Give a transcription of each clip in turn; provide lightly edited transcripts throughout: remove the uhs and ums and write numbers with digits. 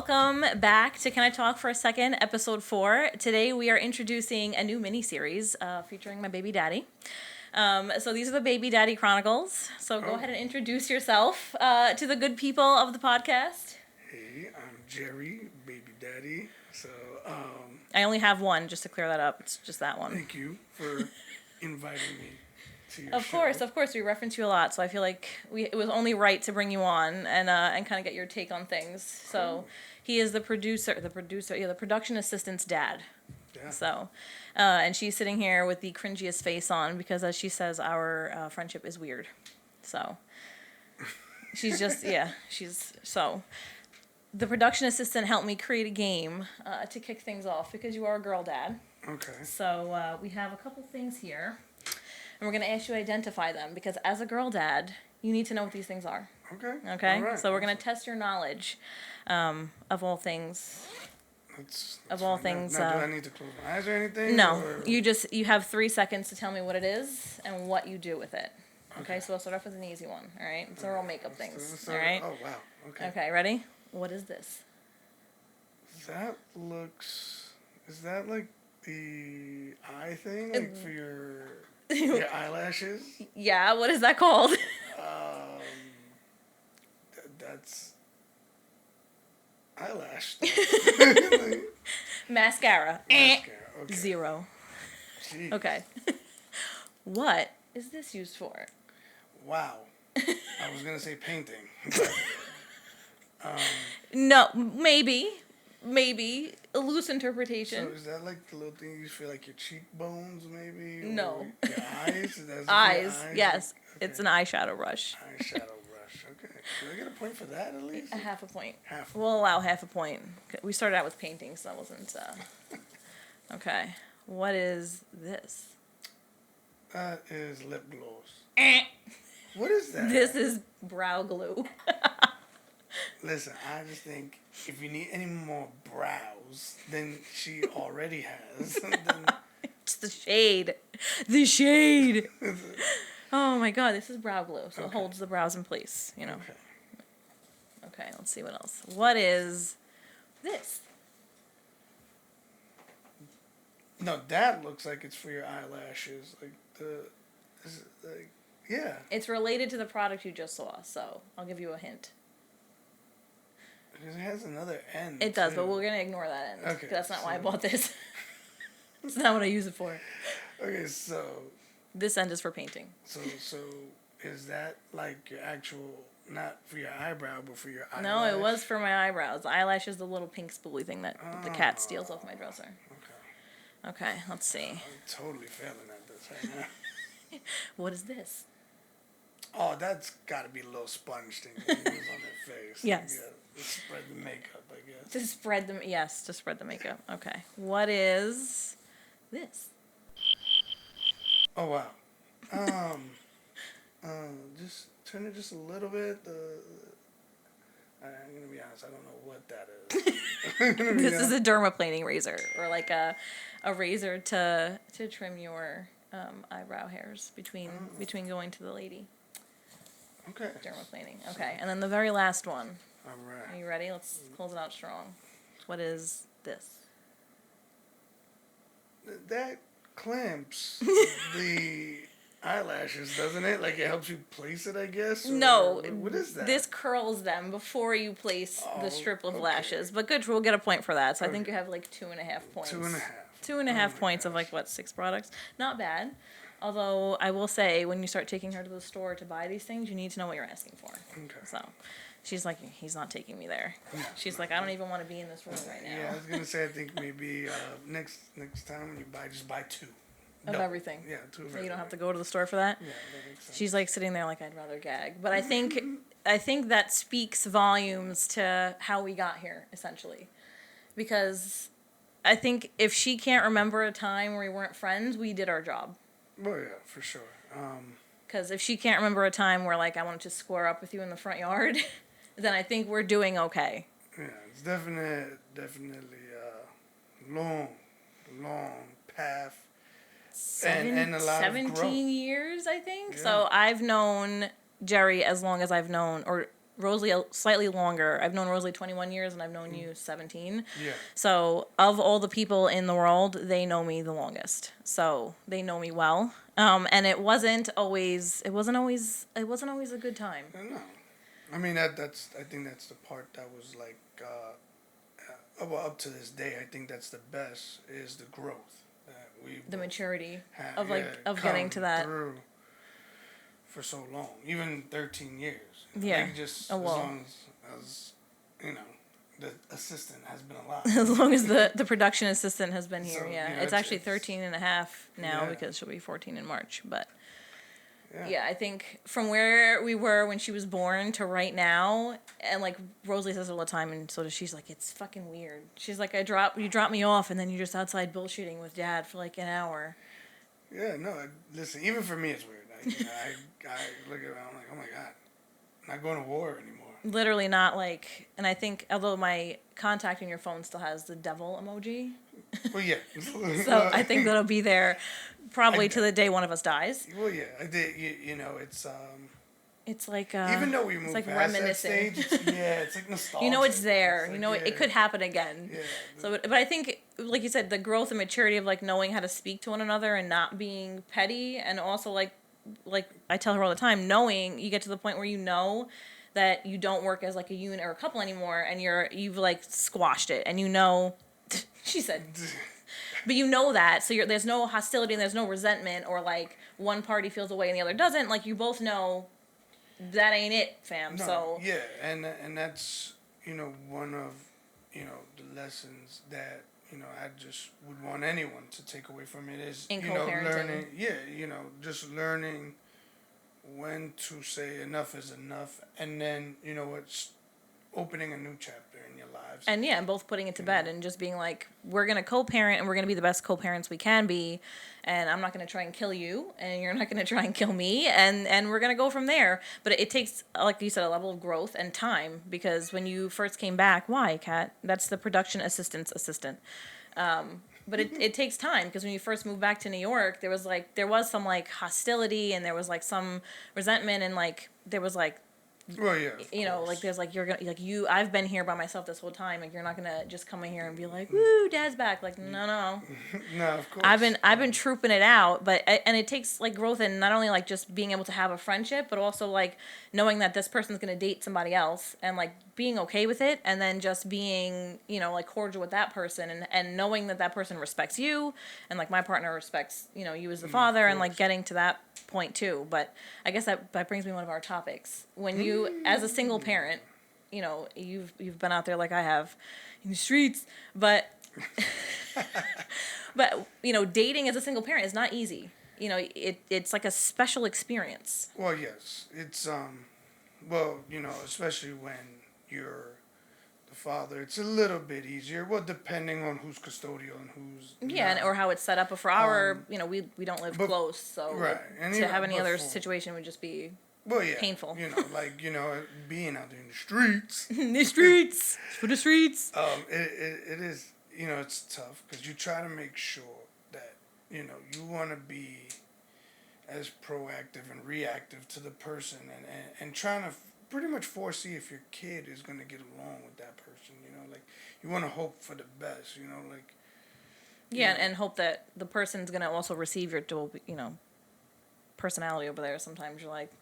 welcome back to Can I Talk for a Second, episode 4. Today we are introducing a new mini-series featuring my baby daddy. So these are the Baby Daddy Chronicles. So go ahead and introduce yourself to the good people of the podcast. Hey, I'm Jerry, baby daddy. So, I only have one, just to clear that up. It's just that one. thank you for inviting me to your show. Of course, we reference you a lot, so I feel like it was only right to bring you on and kind of get your take on things. So he is the production assistant's dad. Yeah. So, and she's sitting here with the cringiest face on because, as she says, our friendship is weird. So, she's just, the production assistant helped me create a game to kick things off because you are a girl dad. Okay. So, we have a couple things here, and we're going to ask you to identify them because, as a girl dad, you need to know what these things are. Okay. Okay? All right. So, we're going to test your knowledge of all things. That's things. Now, do I need to close my eyes or anything? No, or? you have 3 seconds to tell me what it is and what you do with it. Okay, so I'll start off with an easy one. All right, so we're all makeup things. All right. Oh wow. Okay. Okay, ready? What is this? That looks. Is that like the eye thing, like for your eyelashes? Yeah. What is that called? That's eyelash. Mascara. Mascara. Okay. 0. Jeez. Okay. What is this used for? Wow. I was gonna say painting. But, No, maybe a loose interpretation. so is that like the little thing you use for like your cheekbones, maybe? No. Or your eyes? That's Eyes. Yes, Okay. it's an eyeshadow brush. Eyeshadow brush. Okay. Do I get a point for that at least? A half a point. Half. We'll allow half a point. We started out with painting, so that wasn't. Okay. What is this? That is lip gloss. What is that? This is brow glue. Listen, I just think if you need any more brows than she already has, then It's the shade. The shade. Oh my god, this is brow glue, so it holds the brows in place, you know. Okay, let's see what else. What is this? No, that looks like it's for your eyelashes. Yeah. It's related to the product you just saw, so I'll give you a hint. Because it has another end. It does, too. but we're going to ignore that end. Okay, That's not why I so- bought this. It's not what I use it for. Okay, so This end is for painting. so is that like your actual, not for your eyebrow, but for your eyelash? No, it was for my eyebrows. The eyelash is the little pink spoolie thing that the cat steals off my dresser. Okay. Okay, let's see. I'm totally failing at this right now. What is this? Oh, that's got to be a little sponge thing to use on their face. Yes. Yeah, to spread the makeup, I guess. To spread them, yes, to spread the makeup. Okay. What is this? Oh wow. Just turn it just a little bit. I'm gonna be honest. I don't know what that is. This is a dermaplaning razor, or like a razor to trim your eyebrow hairs between going to the lady. Okay. Dermaplaning. Okay, and then the very last one. All Are right. you ready? Let's close it out strong. What is this? That clamps the eyelashes, doesn't it? Like it helps you place it, I guess. Or No. What is that? This curls them before you place the strip of okay. lashes. But good, we'll get a point for that. So I think you have like 2.5 points. 2.5. 2.5 points of like, what, 6 products? Not bad. Although I will say, when you start taking her to the store to buy these things, you need to know what you're asking for. Okay. So she's like, he's not taking me there. Yeah, She's like, I don't even want to be in this room right now. Yeah, I was gonna say I think maybe next time when you buy, just buy 2. Of everything. Yeah, 2 of So you don't have to everything. go to the store for that? Yeah, that makes sense. She's like sitting there like, I'd rather gag. But I think that speaks volumes to how we got here, essentially. Because I think if she can't remember a time where we weren't friends, we did our job. Oh yeah, for sure. Because if she can't remember a time where, like, I wanted to square up with you in the front yard, then I think we're doing okay. Yeah, it's definitely long path. And a lot of 17 growth. years, I think. Yeah. So I've known Jerry as long as I've known, or Rosalie slightly longer. I've known Rosalie 21 years, and I've known you 17. Yeah. So of all the people in the world, they know me the longest. So they know me well. And it wasn't always a good time. No. I mean I think that's the part that was like well, up to this day, I think that's the best is the growth that we The maturity had, of come getting to that. through for so long, even 13 years. Yeah. Like just Oh, well. as long as you know the assistant has been alive. As long as the production assistant has been here, So, yeah. you know, It's actually 13 and a half now Yeah. because she'll be 14 in March. But Yeah. yeah, I think from where we were when she was born to right now, and like Rosalie says all the time, and so does she's like, it's fucking weird. She's like, you drop me off, and then you're just outside bullshitting with Dad for like an hour. Yeah, no, listen, even for me it's weird. I look at it, I'm like, oh my God, I'm not going to war anymore. Literally not like, and I think although my contact in your phone still has the devil emoji, Well, yeah. so I think that'll be there probably to the day one of us dies. Well, yeah, I did. You know, it's It's like even though we it's moved like past that reminiscing. stage, it's like nostalgia. You know it's there. It's like, You know yeah, it could happen again. Yeah. So, but I think, like you said, the growth and maturity of like knowing how to speak to one another and not being petty, and also like I tell her all the time, knowing you get to the point where you know that you don't work as like a unit or a couple anymore, and you've like squashed it, and you know, she said, but you know that, so there's no hostility and there's no resentment or like one party feels away and the other doesn't. Like you both know that ain't it, fam. No, So yeah, and that's one of the lessons that I just would want anyone to take away from it is In learning, just learning when to say enough is enough, and then it's opening a new chapter in your lives. and yeah, and both putting it to bed and just being like, we're gonna co-parent and we're gonna be the best co-parents we can be, and I'm not gonna try and kill you, and you're not gonna try and kill me, and we're gonna go from there. But it takes, like you said, a level of growth and time, because when you first came back, why, Kat? That's the production assistant's assistant. But it takes time, because when you first moved back to New York, there was some like hostility, and there was like some resentment, and like there was like, Well, yeah, like there's like, you're gonna like I've been here by myself this whole time, like you're not gonna just come in here and be like, woo, Dad's back. Like no. No, of course. I've been trooping it out, and it takes like growth, and not only like just being able to have a friendship, but also like knowing that this person's gonna date somebody else, and like being okay with it, and then just being like cordial with that person, and knowing that person respects you, and like my partner respects you as the father, and like getting to that point too. But I guess that brings me to one of our topics. When you, as a single parent, you've been out there like I have in the streets, but but dating as a single parent is not easy. It's like a special experience. Well, yes, it's especially when you're the father, it's a little bit easier. Well, depending on who's custodial and who's and or how it's set up. But for our, we don't live but- close, so right. And to even have any other before- situation would just be Well, yeah, painful. Being out there in the streets. in the streets for the streets. It is it's tough because you try to make sure that you want to be as proactive and reactive to the person, and trying to pretty much foresee if your kid is going to get along with that person. Like you want to hope for the best. And hope that the person's gonna also receive your dual, personality over there. Sometimes you're like,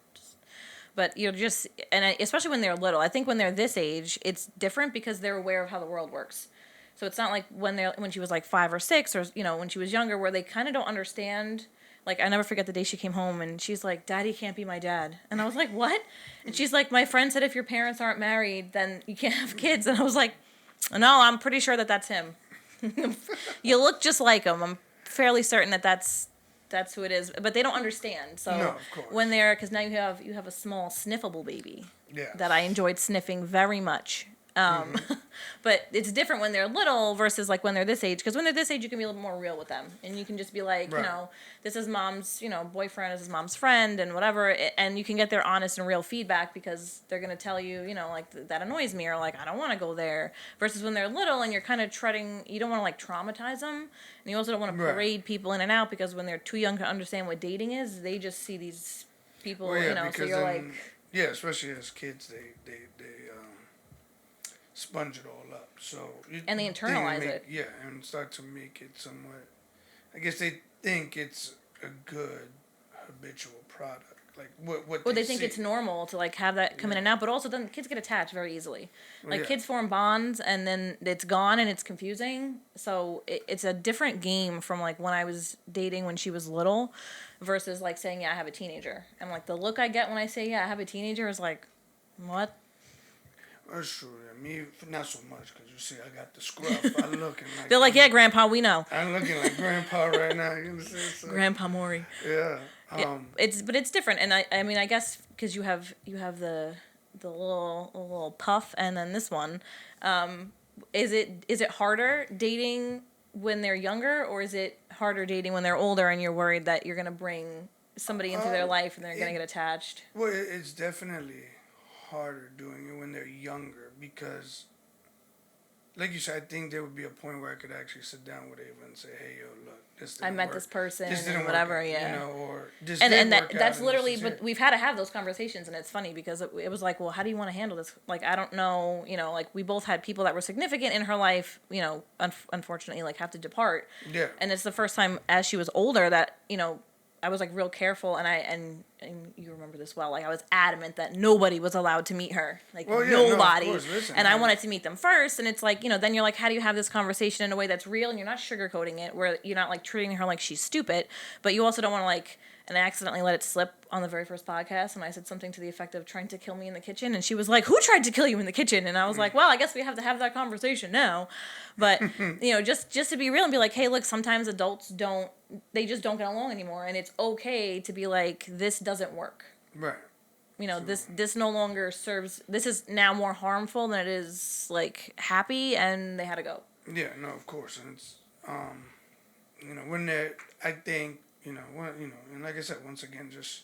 but you're just, especially when they're little. I think when they're this age, it's different because they're aware of how the world works. So it's not like when she was like 5 or 6, or when she was younger, where they kind of don't understand. Like, I never forget the day she came home and she's like, Daddy can't be my dad. And I was like, what? And she's like, my friend said if your parents aren't married, then you can't have kids. And I was like, no, I'm pretty sure that's him. You look just like him. I'm fairly certain that's who it is. But they don't understand. So No, of course. when because now you have a small sniffable baby. Yeah. That I enjoyed sniffing very much. But it's different when they're little versus like when they're this age, because when they're this age you can be a little more real with them, and you can just be like, Right. this is mom's boyfriend, this is mom's friend, and whatever, and you can get their honest and real feedback, because they're going to tell you, like, that annoys me, or like, I don't want to go there, versus when they're little and you're kind of treading, you don't want to like traumatize them, and you also don't want to Right. parade people in and out, because when they're too young to understand what dating is, they just see these people, Well, yeah, so because you're then like, Yeah, especially as kids, they sponge it all up. So And they internalize it. Yeah, and start to make it somewhat. I guess they think it's a good habitual product, like what Or they they think see. it's normal to like have that come in and out, but also then kids get attached very easily. Well, Like yeah. kids form bonds and then it's gone and it's confusing. So it's a different game from like when I was dating when she was little versus like saying, yeah, I have a teenager. And like the look I get when I say, yeah, I have a teenager is like, what? That's true. Yeah. Me, not so much, because you see, I got the scruff. I'm looking like. They're like, yeah, Grandpa, we know. I'm looking like Grandpa right now. You understand? So, Grandpa Maury. yeah. Yeah, it's different, and I mean I guess because you have the little puff, and then this one, is it harder dating when they're younger, or is it harder dating when they're older, and you're worried that you're gonna bring somebody into their life and they're gonna get attached? Well, it's definitely harder doing it when they're younger because, like you said, I think there would be a point where I could actually sit down with Ava and say, "Hey, yo, look, this didn't I met work. this person This didn't and whatever, work out, yeah. you know, or this And did that work out that's and literally, this is but it." we've had to have those conversations, and it's funny because it was like, well, how do you want to handle this? Like, I don't know, like we both had people that were significant in her life, unfortunately, like have to depart. Yeah. And it's the first time as she was older that I was like real careful, and and you remember this well. Like I was adamant that nobody was allowed to meet her, like Well, yeah, no, of nobody. course, listen, and I man. wanted to meet them first. And it's like then you're like, how do you have this conversation in a way that's real, and you're not sugarcoating it, where you're not like treating her like she's stupid, but you also don't want to like. And I accidentally let it slip on the very first podcast, and I said something to the effect of trying to kill me in the kitchen, and she was like, "Who tried to kill you in the kitchen?" And I was like, "Well, I guess we have to have that conversation now." But just to be real and be like, "Hey, look, sometimes adults just don't get along anymore, and it's okay to be like, this doesn't work." Right. This no longer serves. This is now more harmful than it is like happy, and they had to go. Yeah. No, of course, and it's when they're, I think and like I said, once again, just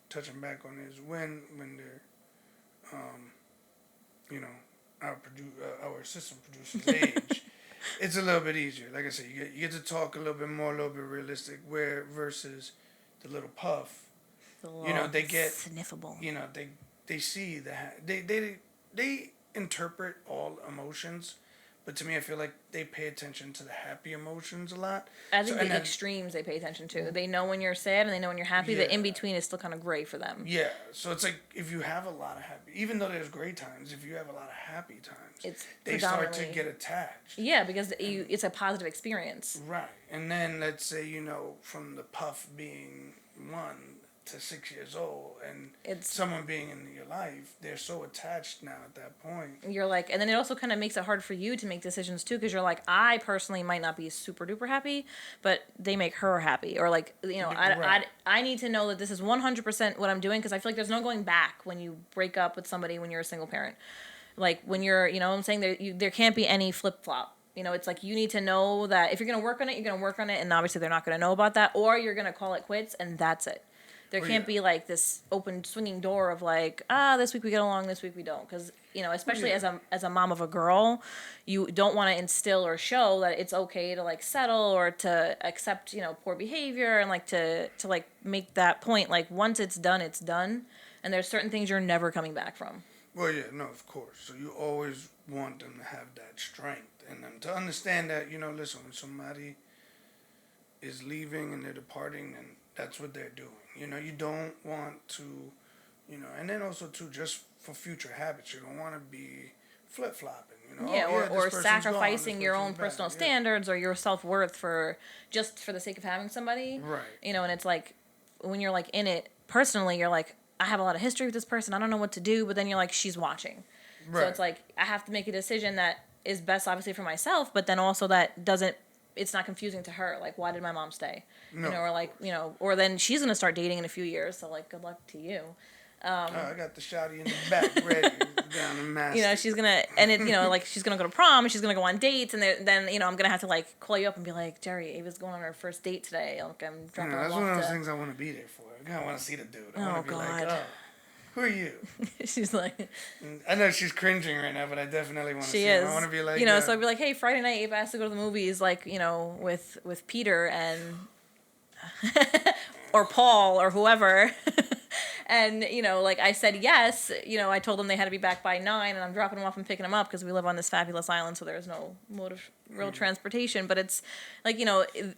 touching back on is when they're, our assistant producer's age, it's a little bit easier. Like I said, you get to talk a little bit more, a little bit realistic. Where versus the little puff, they get sniffable. They see that they interpret all emotions. But to me, I feel like they pay attention to the happy emotions a lot. I think the extremes they pay attention to. They know when you're sad and they know when you're happy. Yeah. The in between is still kind of gray for them. Yeah, so it's like if you have a lot of happy, even though there's great times, if you have a lot of happy times, they start to get attached. Yeah, because it's a positive experience. Right, and then let's say from the puff being 1 to 6 years old, and someone being in your life, they're so attached now at that point. You're like, and then it also kind of makes it hard for you to make decisions too, because you're like, I personally might not be super duper happy, but they make her happy, or like, Right. I need to know that this is 100% what I'm doing, because I feel like there's no going back when you break up with somebody when you're a single parent. Like when you're, what I'm saying, there can't be any flip flop. It's like you need to know that if you're going to work on it, you're going to work on it, and obviously they're not going to know about that, or you're going to call it quits, and that's it. There can't be like this open swinging door of like, this week we get along, this week we don't. Because, especially as a mom of a girl, you don't want to instill or show that it's okay to like settle or to accept, poor behavior, and like to like make that point. Like once it's done, it's done. And there's certain things you're never coming back from. Well, yeah, no, of course. So you always want them to have that strength and them to understand that, listen, when somebody is leaving and they're departing, and that's what they're doing. You don't want to, and then also too, just for future habits, you don't want to be flip-flopping, Yeah, or sacrificing your own bad. personal Yeah. standards or your self-worth for the sake of having somebody. Right. And it's like, when you're like in it personally, you're like, I have a lot of history with this person, I don't know what to do, but then you're like, she's watching. Right. So it's like, I have to make a decision that is best obviously for myself, but then also that it's not confusing to her. Like, why did my mom stay? No, or like, or then she's going to start dating in a few years. So like, good luck to you. I got the shawty in the back ready down in Mass. She's going to, and it, like she's going to go to prom and she's going to go on dates. And then, I'm going to have to like call you up and be like, Jerry, Ava's going on her first date today. Like, I'm dropping her off. That's one of those things I want to be there for. I kind of want to see the dude. I want to be like, oh, who are you? She's like, I know she's cringing right now, but I definitely want to see her. I want to be like, so I'd be like, hey, Friday night, Ava has to go to the movies, like, with Peter and, or Paul or whoever. And, like I said yes, I told them they had to be back by 9, and I'm dropping them off and picking them up because we live on this fabulous island, so there's no mode of real transportation. But it's like,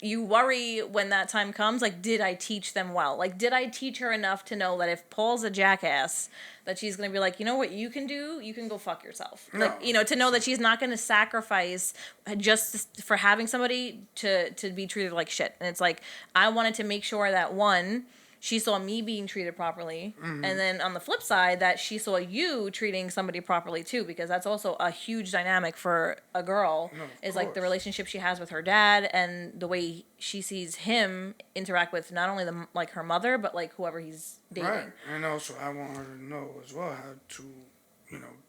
you worry when that time comes, like, did I teach them well? Like, did I teach her enough to know that if Paul's a jackass, that she's going to be like, you know what you can do? You can go fuck yourself. No. Like, to know that she's not going to sacrifice just for having somebody to be treated like shit. And it's like, I wanted to make sure that, one, she saw me being treated properly, and then on the flip side, that she saw you treating somebody properly too, because that's also a huge dynamic for a girl, is like the relationship she has with her dad and the way she sees him interact with not only her mother, but like whoever he's dating. Right, and also I want her to know as well how to,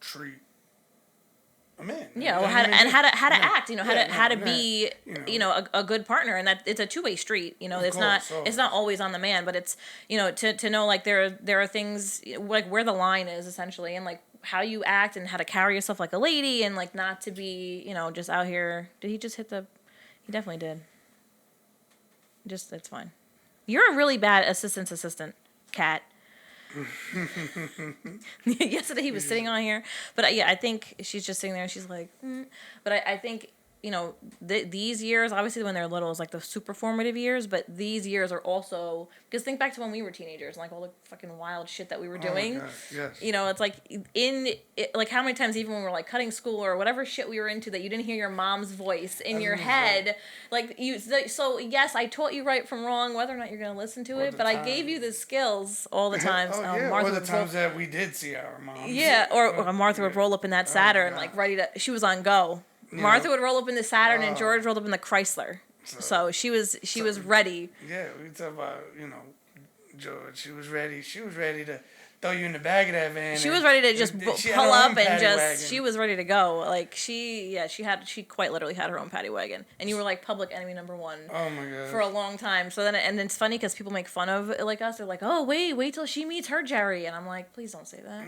treat a man. Yeah, well, how to act, how to be, a good partner, and that it's a two-way street. It's not always on the man, but it's, to know like there are things like where the line is essentially, and like how you act and how to carry yourself like a lady, and like not to be, just out here. Did he just hit the? He definitely did. It's fine. You're a really bad assistant, Kat. Yesterday he was sitting on here, but I think she's just sitting there and she's like, But I think, these years, obviously when they're little is like the super formative years, but these years are also, because think back to when we were teenagers and like all the fucking wild shit that we were doing. Oh my God, yes. It's like like how many times even when we were like cutting school or whatever shit we were into that you didn't hear your mom's voice in your head, like so yes, I taught you right from wrong, whether or not you're gonna listen to it, but I gave you the skills all the times. Martha, or the times that we did see our moms. Yeah, or Martha would roll up in that Saturn like ready to. She was on go. Martha would roll up in the Saturn and George rolled up in the Chrysler. So she was ready. Yeah, we talk about, George. She was ready to throw you in the back of that van. She was ready to just pull up and just wagon. She was ready to go. Like she quite literally had her own paddy wagon. And you were like public enemy number 1. Oh my God. For a long time. So then and it's funny because people make fun of like us. They're like, "Oh, wait till she meets her Jerry." And I'm like, "Please don't say that."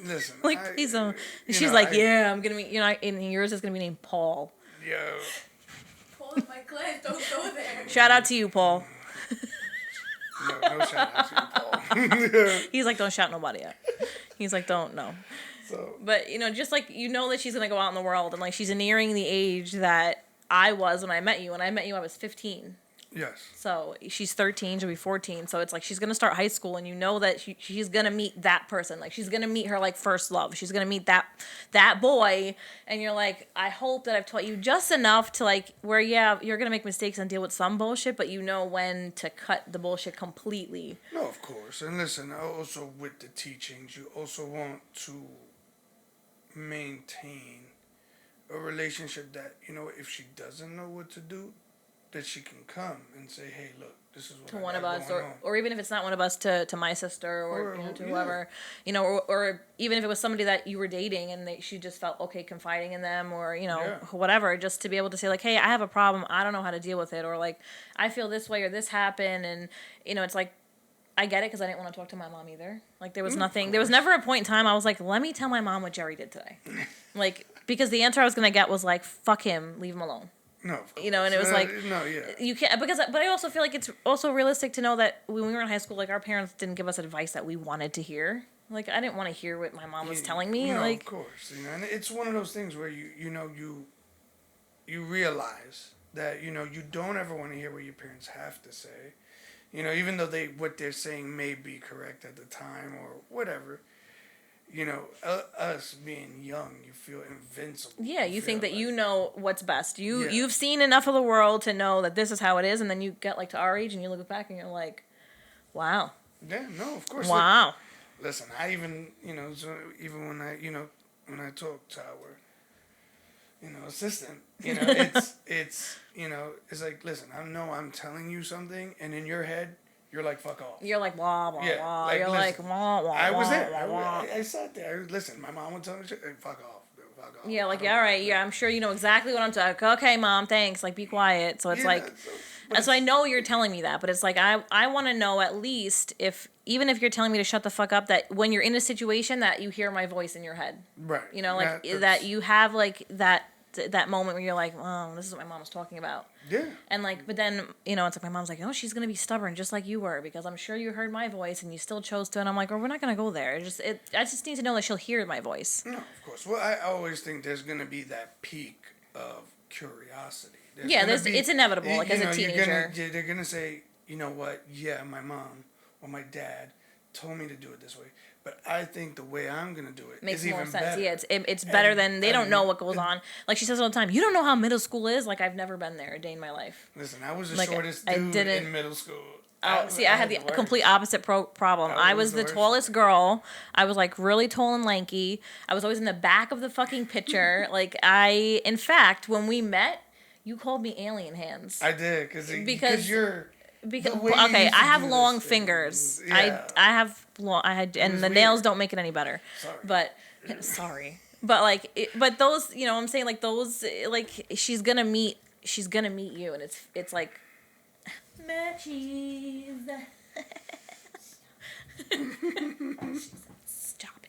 Listen. Please don't. She's like, "Yeah, I'm going to meet, and yours is going to be named Paul." Yo. Paul in my class, don't go there. Shout out to you, Paul. No shout out to you, Paul. He's like, don't shout nobody out. He's like, don't, no. So. But, just like, that she's going to go out in the world, and like she's nearing the age that I was when I met you. When I met you, I was 15. Yes. So she's 13, she'll be 14. So it's like she's going to start high school, and that she's going to meet that person. Like she's going to meet her like first love. She's going to meet that boy. And you're like, I hope that I've taught you just enough to like where, yeah, you're going to make mistakes and deal with some bullshit, but you know when to cut the bullshit completely. No, of course. And listen, also with the teachings, you also want to maintain a relationship that, if she doesn't know what to do, that she can come and say, "Hey, look, this is what to I one got of us, going on." or even if it's not one of us, to my sister, or to whoever, or even if it was somebody that you were dating and she just felt okay confiding in them, or whatever, just to be able to say like, "Hey, I have a problem, I don't know how to deal with it," or like, "I feel this way," or "This happened," and it's like, I get it because I didn't want to talk to my mom either. Like there was nothing, there was never a point in time I was like, let me tell my mom what Jerry did today, like because the answer I was gonna get was like, "Fuck him, leave him alone." No, of course. And it was like, no, yeah. You can't, but I also feel like it's also realistic to know that when we were in high school, like our parents didn't give us advice that we wanted to hear. Like I didn't want to hear what my mom was telling me. No, like, of course, and it's one of those things where you realize that you don't ever want to hear what your parents have to say, even though what they're saying may be correct at the time or whatever. Us being young, you feel invincible. Yeah, you think that you know what's best. You've seen enough of the world to know that this is how it is, and then you get like to our age and you look back and you're like, wow. Yeah, no, of course. Wow. Listen, I even so even when I talk to our assistant, it's like, listen, I know I'm telling you something, and in your head, you're like, fuck off. You're like, wah, wah, yeah, wah. Like, you're listen, like, wah, wah, I was there. wah, wah. I sat there. Listen, my mom would tell me shit. Hey, fuck off. Fuck off. Yeah, like, yeah, all right. Yeah, I'm sure you know exactly what I'm talking. Okay, Mom, thanks. Like, be quiet. So it's so I know you're telling me that, but it's like, I want to know at least even if you're telling me to shut the fuck up, that when you're in a situation that you hear my voice in your head. Right. That you have like that that moment where you're like, oh, this is what my mom was talking about. Yeah. And like, but then, you know, it's like my mom's like, oh, she's gonna be stubborn just like you were, because I'm sure you heard my voice and you still chose to. And I'm like, oh, we're not gonna go there. I just need to know that she'll hear my voice. No, of course. Well, I always think there's gonna be that peak of curiosity. It's inevitable. Like, as a teenager, they're gonna say, you know what? Yeah, my mom or my dad told me to do it this way, but I think the way I'm gonna do it makes is more even sense. better. Yeah, it's better than they don't know what goes on. Like she says all the time, you don't know how middle school is. Like, I've never been there a day in my life. Listen, I was the Like, shortest I dude didn't- in middle school. Oh, see, I had the complete opposite problem. I was the worst. tallest girl. I was like really tall and lanky. I was always in the back of the fucking picture. Like, in fact, when we met, you called me alien hands. I did because you're. Because the way you okay, used I to have do long this thing fingers. was- yeah. I have long. And was the weird. nails don't make it any better. Sorry. But sorry. But like, but those, you know, what I'm saying, like those, like she's gonna meet you, and it's like matches. Stop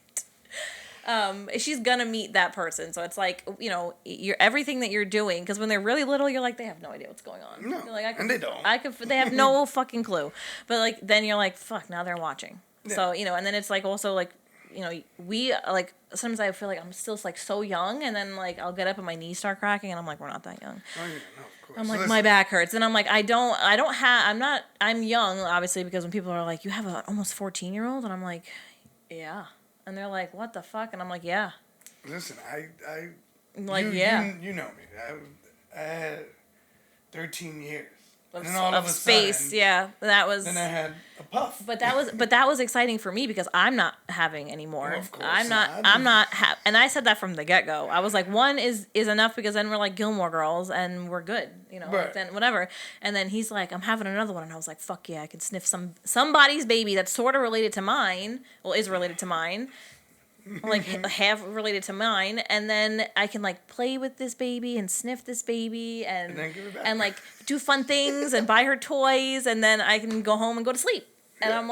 it. She's gonna meet that person, so it's like, you know, everything that you're doing, because when they're really little, you're like, they have no idea what's going on. No, You're like, and they don't. They have no fucking clue. But like, then you're like, fuck, now they're watching. Yeah. So, you know, and then it's like also like, you know, we like sometimes I feel like I'm still like so young, and then like I'll get up and my knees start cracking, and I'm like, we're not that young. Oh, yeah, no, of course. I'm like, Listen, my back hurts. And I'm like, I'm young, obviously, because when people are like, you have an almost 14-year-old? And I'm like, yeah. And they're like, what the fuck? And I'm like, yeah. Listen, I Like, you, yeah. You know me. I had 13 years. Of, and then all of a space, sudden, yeah. That was. Then I had a puff. But that was exciting for me because I'm not having any more. Well, of course I'm not. not and I said that from the get go. I was like, one is enough, because then we're like Gilmore Girls and we're good, you know. Right. Like, then whatever. And then he's like, I'm having another one, and I was like, fuck yeah, I can sniff somebody's baby that's sort of related to mine. Well, is related to mine. Like half related to mine, and then I can like play with this baby and sniff this baby and then give it back. and like do fun things and buy her toys, and then I can go home and go to sleep. And Yeah. I'm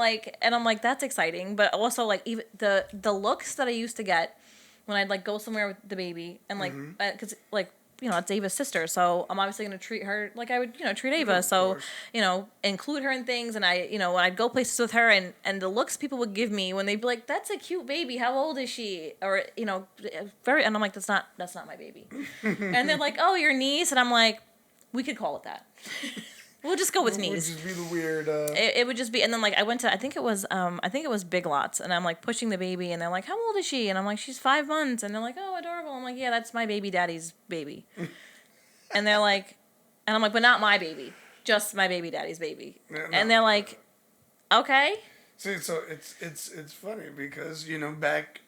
like that's exciting, but also like even the looks that I used to get when I'd like go somewhere with the baby, and like because like, you know, it's Ava's sister, so I'm obviously gonna treat her like I would, you know, treat Ava. Of So, course. you know, include her in things, and I, you know, when I'd go places with her, and the looks people would give me when they'd be like, "That's a cute baby. How old is she?" Or, you know, and I'm like, "That's not my baby." And they're like, "Oh, your niece," and I'm like, "We could call it that. We'll just go with It would niece." just be the weird. It would just be, and then like I went to, I think it was Big Lots, and I'm like pushing the baby, and they're like, "How old is she?" And I'm like, "She's 5 months," and they're like, "Oh, adorable." I'm like, "Yeah, that's my baby daddy's baby." And they're like, and I'm like, "But not my baby, just my baby daddy's baby." Yeah, And no. they're like, "Okay." See, so it's funny because, you know, back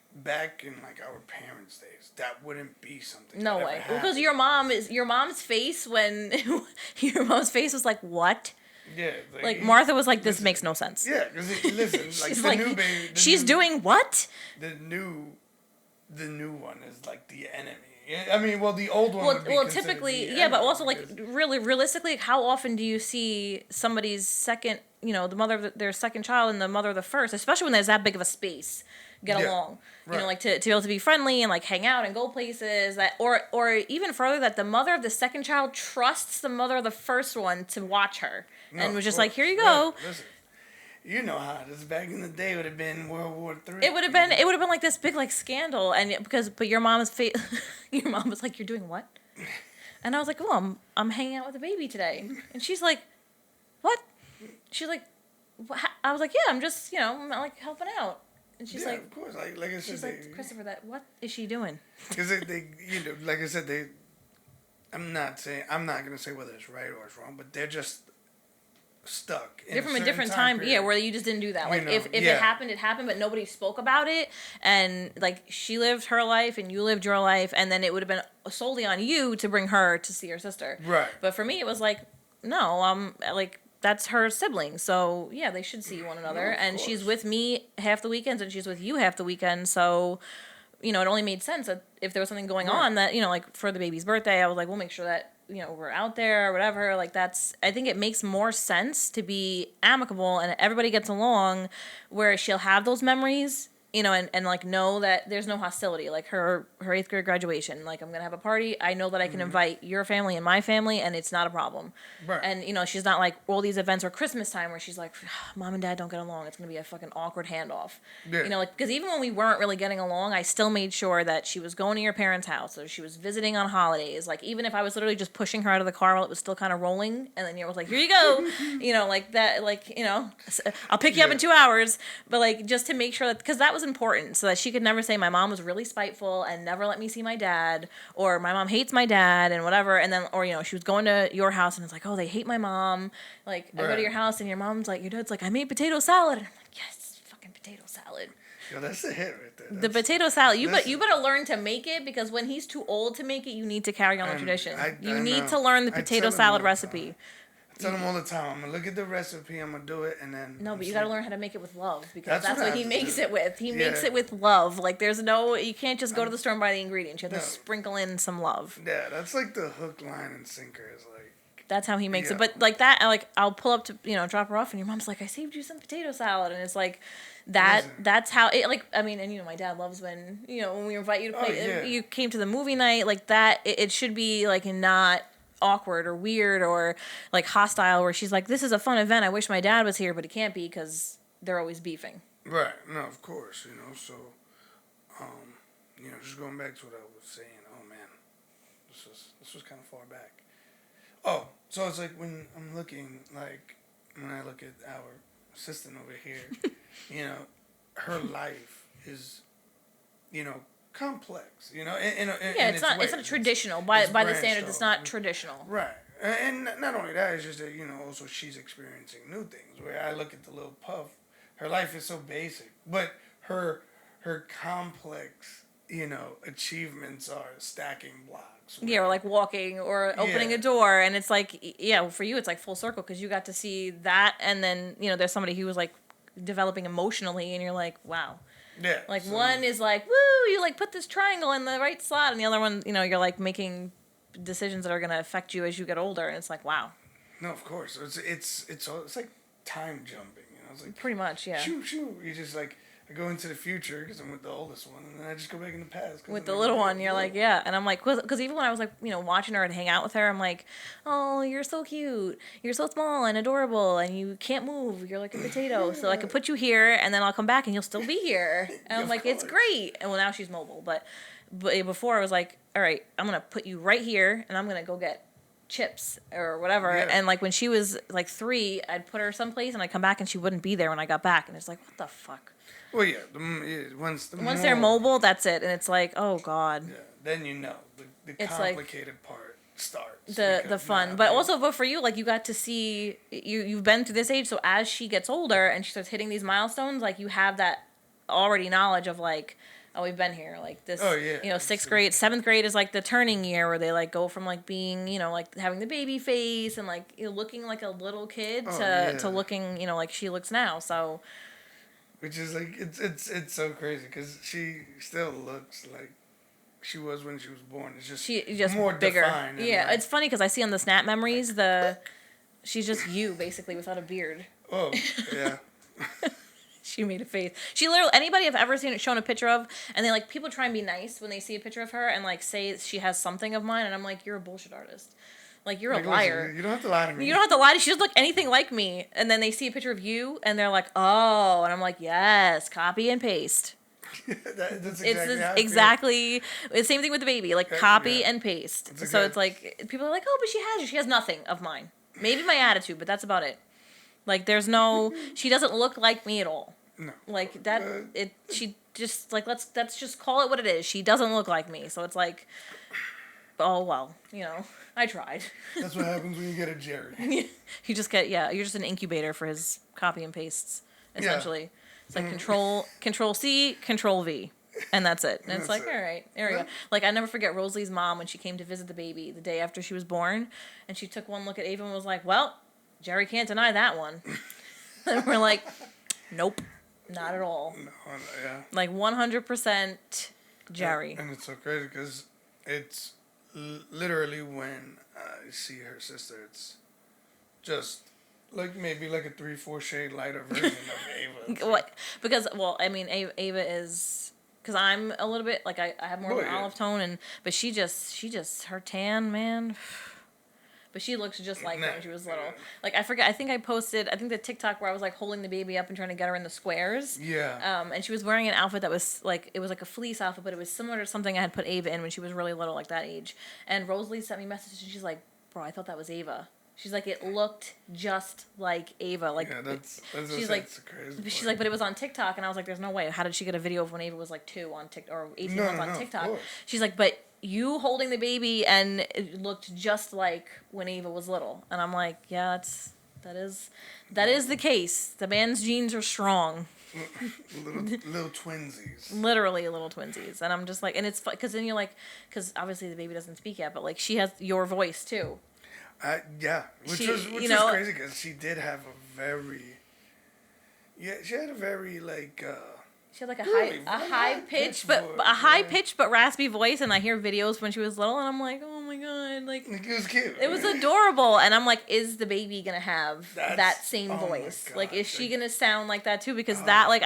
in like our parents' days, that wouldn't be something. No that way, ever because happened. your mom's face when your mom's face was like, "What?" Yeah, Like Martha was like, "This listen, makes no sense." Yeah, because listen, like She's the like, new baby. she's doing what? The new one is like the enemy. I mean, well, the old one. Well, would be well, considered typically, the yeah, but enemy also like because- really realistically, like, how often do you see somebody's second, you know, the mother of their second child and the mother of the first, especially when there's that big of a space, get Yeah, along, you know, right. like to be able to be friendly and like hang out and go places, that or even further, that the mother of the second child trusts the mother of the first one to watch her, No, and of was just like, course. "Here you go." Yeah, listen, you know how this back in the day would have been World War III. It would have been like this big like scandal, and but your mom's face, your mom was like, "You're doing what?" And I was like, "Oh, I'm hanging out with the baby today," and she's like, "What?" She's like, "What?" I was like, "Yeah, I'm just, you know, I'm like helping out," and she's Yeah, like, of course. Like I said, she's they, like, "Christopher, what is she doing?" because they, you know, like I said, they. I'm not gonna say whether it's right or it's wrong, but they're just stuck. They're from a different time, yeah, where you just didn't do that. You Like know, if yeah. it happened, but nobody spoke about it, and like she lived her life and you lived your life, and then it would have been solely on you to bring her to see her sister. Right. But for me, it was like, no, like that's her sibling, so yeah, they should see one another, of and she's course. with me half the weekends, and she's with you half the weekend, so. You know, it only made sense that if there was something going Right. on that, you know, like for the baby's birthday, I was like, we'll make sure that, you know, we're out there or whatever. Like I think it makes more sense to be amicable and everybody gets along, where she'll have those memories and like know that there's no hostility. Like her 8th grade graduation, like I'm gonna have a party. I know that I can invite your family and my family, and it's not a problem. Right. And she's not like all these events or Christmas time where she's like, Mom and Dad don't get along. It's gonna be a fucking awkward handoff. Yeah. Like because even when we weren't really getting along, I still made sure that she was going to your parents' house or she was visiting on holidays. Like even if I was literally just pushing her out of the car while it was still kind of rolling, and then was like, here you go, like that, like I'll pick you up in 2 hours, but like just to make sure that because that was important so that she could never say my mom was really spiteful and never let me see my dad, or my mom hates my dad and whatever, and then or she was going to your house and it's like, oh, they hate my mom. Like I go to your house and your mom's like, your dad's like, I made potato salad, and I'm like, yes, fucking potato salad. Yo, that's a hit right there. The potato salad, you better learn to make it, because when he's too old to make it, you need to carry on the tradition. You need to learn the potato salad recipe. I tell him all the time, I'm going to look at the recipe, I'm going to do it, and then... No, but you got to learn how to make it with love, because that's what what I he have to makes do. it with. He makes it with love. Like, there's you can't just go to the store and buy the ingredients. You have to sprinkle in some love. Yeah, that's like the hook, line, and sinker. Is like... That's how he makes it. But like that, I'll pull up to, drop her off, and your mom's like, I saved you some potato salad. And it's like, that's how it, like, I mean, and my dad loves when, when we invite you to play, you came to the movie night, like that, it should be like not awkward or weird or like hostile, where she's like, this is a fun event, I wish my dad was here, but he can't be because they're always beefing. Right. No, of course, so, just going back to what I was saying, oh man, this was kind of far back. Oh, so it's like when I'm looking, like, when I look at our assistant over here, her life is, complex, it's not traditional by the standards. It's not traditional, right? And not only that, it's just that also she's experiencing new things. Where I look at the little puff, her life is so basic, but her complex achievements are stacking blocks. Yeah, or like walking or opening a door, and it's like, for you it's like full circle because you got to see that, and then there's somebody who was like developing emotionally, and you're like, wow. Yeah. Like one is like, woo, you like put this triangle in the right slot, and the other one, you're like making decisions that are gonna affect you as you get older, and it's like, wow. No, of course. It's like time jumping. It's like pretty much, yeah. Shoo. You just like I go into the future because I'm with the oldest one, and then I just go back in the past. With the little one, you're like, yeah. And I'm like, because even when I was like, watching her and hang out with her, I'm like, oh, you're so cute. You're so small and adorable, and you can't move. You're like a potato. So I could put you here, and then I'll come back, and you'll still be here. And I'm like, it's great. And well, now she's mobile. But before I was like, all right, I'm going to put you right here, and I'm going to go get chips or whatever. Yeah. And like when she was like 3, I'd put her someplace, and I'd come back, and she wouldn't be there when I got back. And it's like, what the fuck? Well, yeah. Once they're mobile, that's it, and it's like, oh god. Yeah. Then the complicated part starts. The fun, but for you, like you got to see you've been through this age, so as she gets older and she starts hitting these milestones, like you have that already knowledge of like, oh, we've been here, like this. Oh yeah. 6th grade, 7th grade is like the turning year where they like go from like being like having the baby face and like looking like a little kid to looking like she looks now. So. Which is like it's so crazy because she still looks like she was when she was born. It's just more bigger. Defined. Yeah, it's funny because I see on the Snap memories she's just you basically without a beard. Oh yeah. She made a face. She literally, anybody I've ever shown a picture of, and they like people try and be nice when they see a picture of her and like say she has something of mine, and I'm like, you're a bullshit artist. Like, you're a liar. You don't have to lie to me. You don't have to lie to me. She doesn't look anything like me. And then they see a picture of you, and they're like, oh. And I'm like, yes, copy and paste. That's exactly the same thing with the baby. Like, copy and paste. It's like, people are like, oh, but she has nothing of mine. Maybe my attitude, but that's about it. Like, there's no, she doesn't look like me at all. No. Like, she just, like, let's just call it what it is. She doesn't look like me. So it's like, oh, well, I tried. That's what happens when you get a Jerry. You just get, you're just an incubator for his copy and pastes, essentially. Yeah. It's like control C, control V, and that's it. And it's like, all right, there we go. Like, I never forget Rosalie's mom when she came to visit the baby the day after she was born, and she took one look at Ava and was like, well, Jerry can't deny that one. And we're like, nope, not at all. No, yeah. Like, 100% Jerry. And it's so crazy because it's literally when I see her sister, it's just like maybe like a 3-4 shade lighter version of Ava. What? Because well, I mean, Ava is because I'm a little bit like I have more of Oh, an yeah. olive tone, and but she just her tan, man. But she looks just like her when she was little. Like I forget. I think I posted. I think the TikTok where I was like holding the baby up and trying to get her in the squares. Yeah. And she was wearing an outfit that was like it was like a fleece outfit, but it was similar to something I had put Ava in when she was really little, like that age. And Rosalie sent me a message and she's like, "Bro, I thought that was Ava." She's like, "It looked just like Ava." Like, Yeah, that's she's like, that's crazy. she's like, but it was on TikTok, and I was like, "There's no way. How did she get a video of when Ava was like 2 on TikTok or 18 months on of TikTok?" course. She's like, "But you holding the baby and it looked just like when Ava was little," and I'm like, "Yeah, that is the case. The man's genes are strong, little twinsies. literally little twinsies." And I'm just like, and it's because then you're like, because obviously the baby doesn't speak yet, but like she has your voice too. Yeah, which She- was you know- crazy because she did have a very, she had a very like. She had like Really, a very high high-pitched pitch, but voice, a high yeah. pitched but raspy voice, and I hear videos when she was little, and I'm like, oh my god, like It was cute. it was adorable, and I'm like, is the baby gonna have That's- that same oh my voice? God, Like, is she like- gonna sound like that too? Because that, like,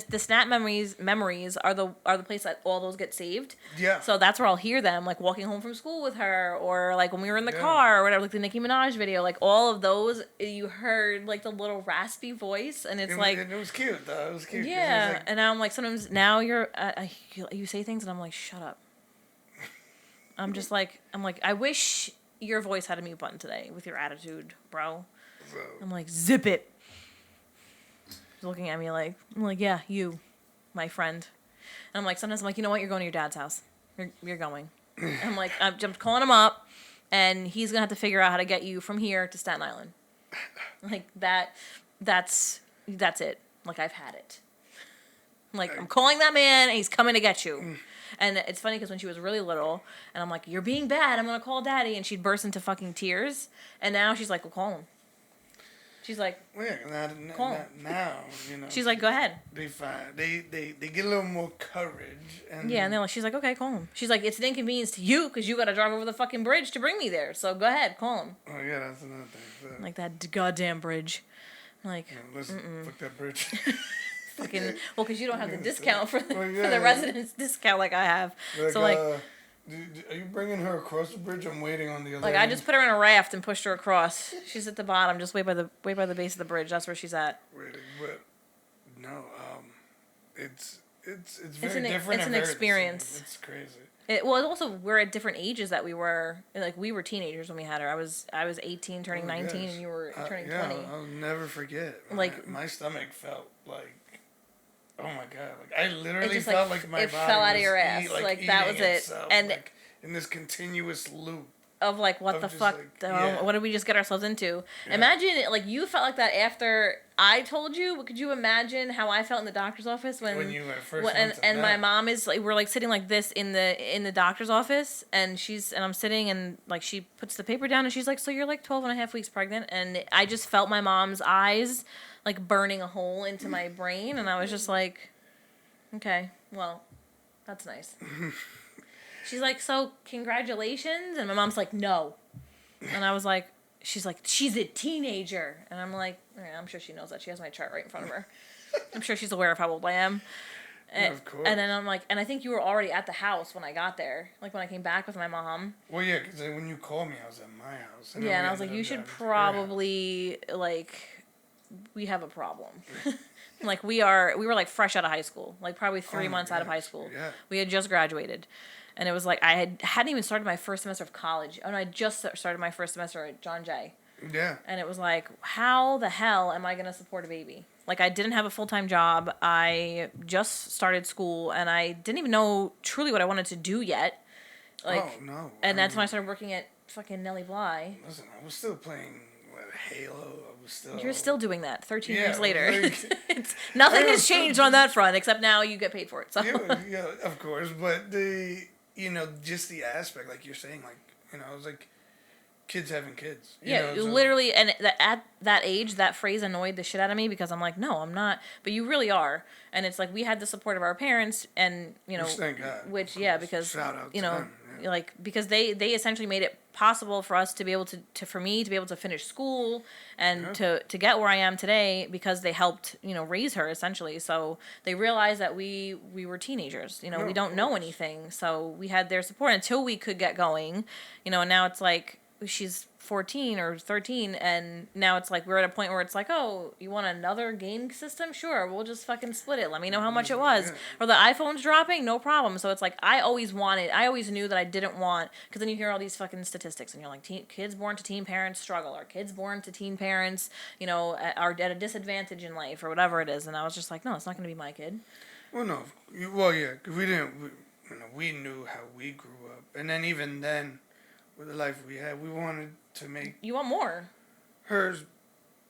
the snap memories are the place that all those get saved. Yeah. So that's where I'll hear them, like walking home from school with her, or like when we were in the Yeah. car, or whatever, like the Nicki Minaj video, like all of those, you heard like the little raspy voice, and it's like. It was cute though. It was cute. 'Cause it was Yeah, like, and now I'm like, sometimes now you say things and I'm like, shut up. I'm like, I wish your voice had a mute button today with your attitude, bro. so, I'm like, zip it. He's looking at me like, I'm like, yeah, you, my friend. And I'm like, sometimes I'm like, you know what, you're going to your dad's house. You're going. I'm like, I'm just calling him up, and he's gonna have to figure out how to get you from here to Staten Island. Like that's it. Like I've had it. Like, I'm calling that man, and he's coming to get you. And it's funny because when she was really little, and I'm like, you're being bad, I'm going to call daddy, and she'd burst into fucking tears. And now she's like, well, call him. She's like, well, yeah, Call. now, you know. she's like, go ahead. They find they get a little more courage and Yeah, and they're like, she's like, okay, call him. She's like, it's an inconvenience to you because you got to drive over the fucking bridge to bring me there. So go ahead, call him. Oh yeah, that's another thing. So, Like that goddamn bridge. I'm like, listen, fuck that bridge. fucking, well, because you don't have the discount for Well, for yeah. the residence discount like I have. So like, are you bringing her across the bridge? I'm waiting on the other. like I end. just put her in a raft and pushed her across. She's at the bottom, just way by the base of the bridge. That's where she's at. Waiting, but no, it's very an- different. it's and an very the same. experience. It's crazy. Well, also we're at different ages that we were teenagers when we had her. I was 18, turning 19, Yes. and you were turning yeah, 20. I'll never forget. Like- my stomach felt like, oh my god! Like I literally just, felt like, like my it body fell out of was your ass. Like, that eating was it. itself, And- like, in this continuous loop. Of like, what Of the just, fuck? like, yeah. What did we just get ourselves into? Yeah. Imagine like you felt like that after I told you. But could you imagine how I felt in the doctor's office when you were first when, went to and my that. mom is like, we're like sitting like this in the doctor's office, and I'm sitting, and like she puts the paper down, and she's like, so you're like 12 and a half weeks pregnant, and I just felt my mom's eyes like burning a hole into my brain, and I was just like, okay, well, that's nice. She's like, so congratulations, and my mom's like, no, and I was like, she's like, she's a teenager, and I'm like, I'm sure she knows that. She has my chart right in front of her. I'm sure she's aware of how old I am. And, of course. and then I'm like, and I think you were already at the house when I got there, like when I came back with my mom. Well, yeah, because when you called me, I was at my house. Yeah, then and we I was like, ended you up should driving to her house. probably like, we have a problem. Like we were like fresh out of high school, like probably 3 my months out of high gosh, school. yeah. We had just graduated, and it was like I hadn't even started my first semester of college. Oh no, I just started my first semester at John Jay. Yeah. And it was like, how the hell am I going to support a baby? Like, I didn't have a full-time job. I just started school, and I didn't even know truly what I wanted to do yet. Like, oh no. and that's when I started working at fucking Nellie Bly. Listen, I was still playing Halo. I was still. You're still doing that 13 Yeah, years later. like- Nothing I has was still changed on that front, except now you get paid for it. So. yeah, of course. But just the aspect, like you're saying, like, it was like kids having kids. Yeah, so- literally, and at that age, that phrase annoyed the shit out of me because I'm like, no, I'm not. But you really are, and it's like we had the support of our parents, and Which, thank God. which of yeah, course. because Shout out you to know, them, yeah. like because they essentially made it possible for us to be able to for me to be able to finish school and to get where I am today because they helped raise her essentially. So they realized that we were teenagers. No, we of don't know course. anything, so we had their support until we could get going. And now it's like she's 14 or 13, and now it's like we're at a point where it's like, oh, you want another game system? Sure, we'll just fucking split it. Let me know how much it was. Yeah. Or the iPhone's dropping, no problem. So it's like I always knew that I didn't want, because then you hear all these fucking statistics and you're like, kids born to teen parents struggle, or kids born to teen parents are at a disadvantage in life, or whatever it is. And I was just like, no, it's not going to be my kid. Well, no. Well, yeah, 'cause we didn't. We knew how we grew up, and then even then, with the life we had, we wanted to make You want more. hers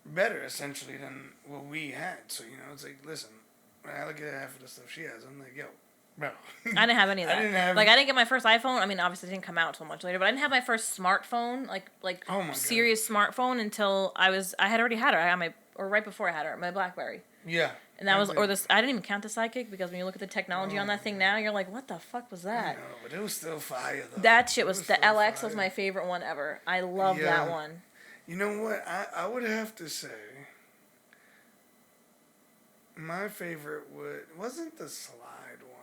better, essentially, than what we had. So it's like, listen, when I look at half of the stuff she has, I'm like, yo, bro. I didn't have any of I that. didn't I didn't get my first iPhone. I mean, obviously it didn't come out until much later, but I didn't have my first smartphone, like Oh my God. serious smartphone, until I had already had her. I had right before I had her, my BlackBerry. Yeah. And that was, did. or this, I didn't even count the Sidekick, because when you look at the technology on that thing now, you're like, what the fuck was I that? know, but it was still fire, though. That shit It was, the still LX was fire. my favorite one ever. I love Yeah. that one. You know what? I would have to say my favorite wasn't the slide one.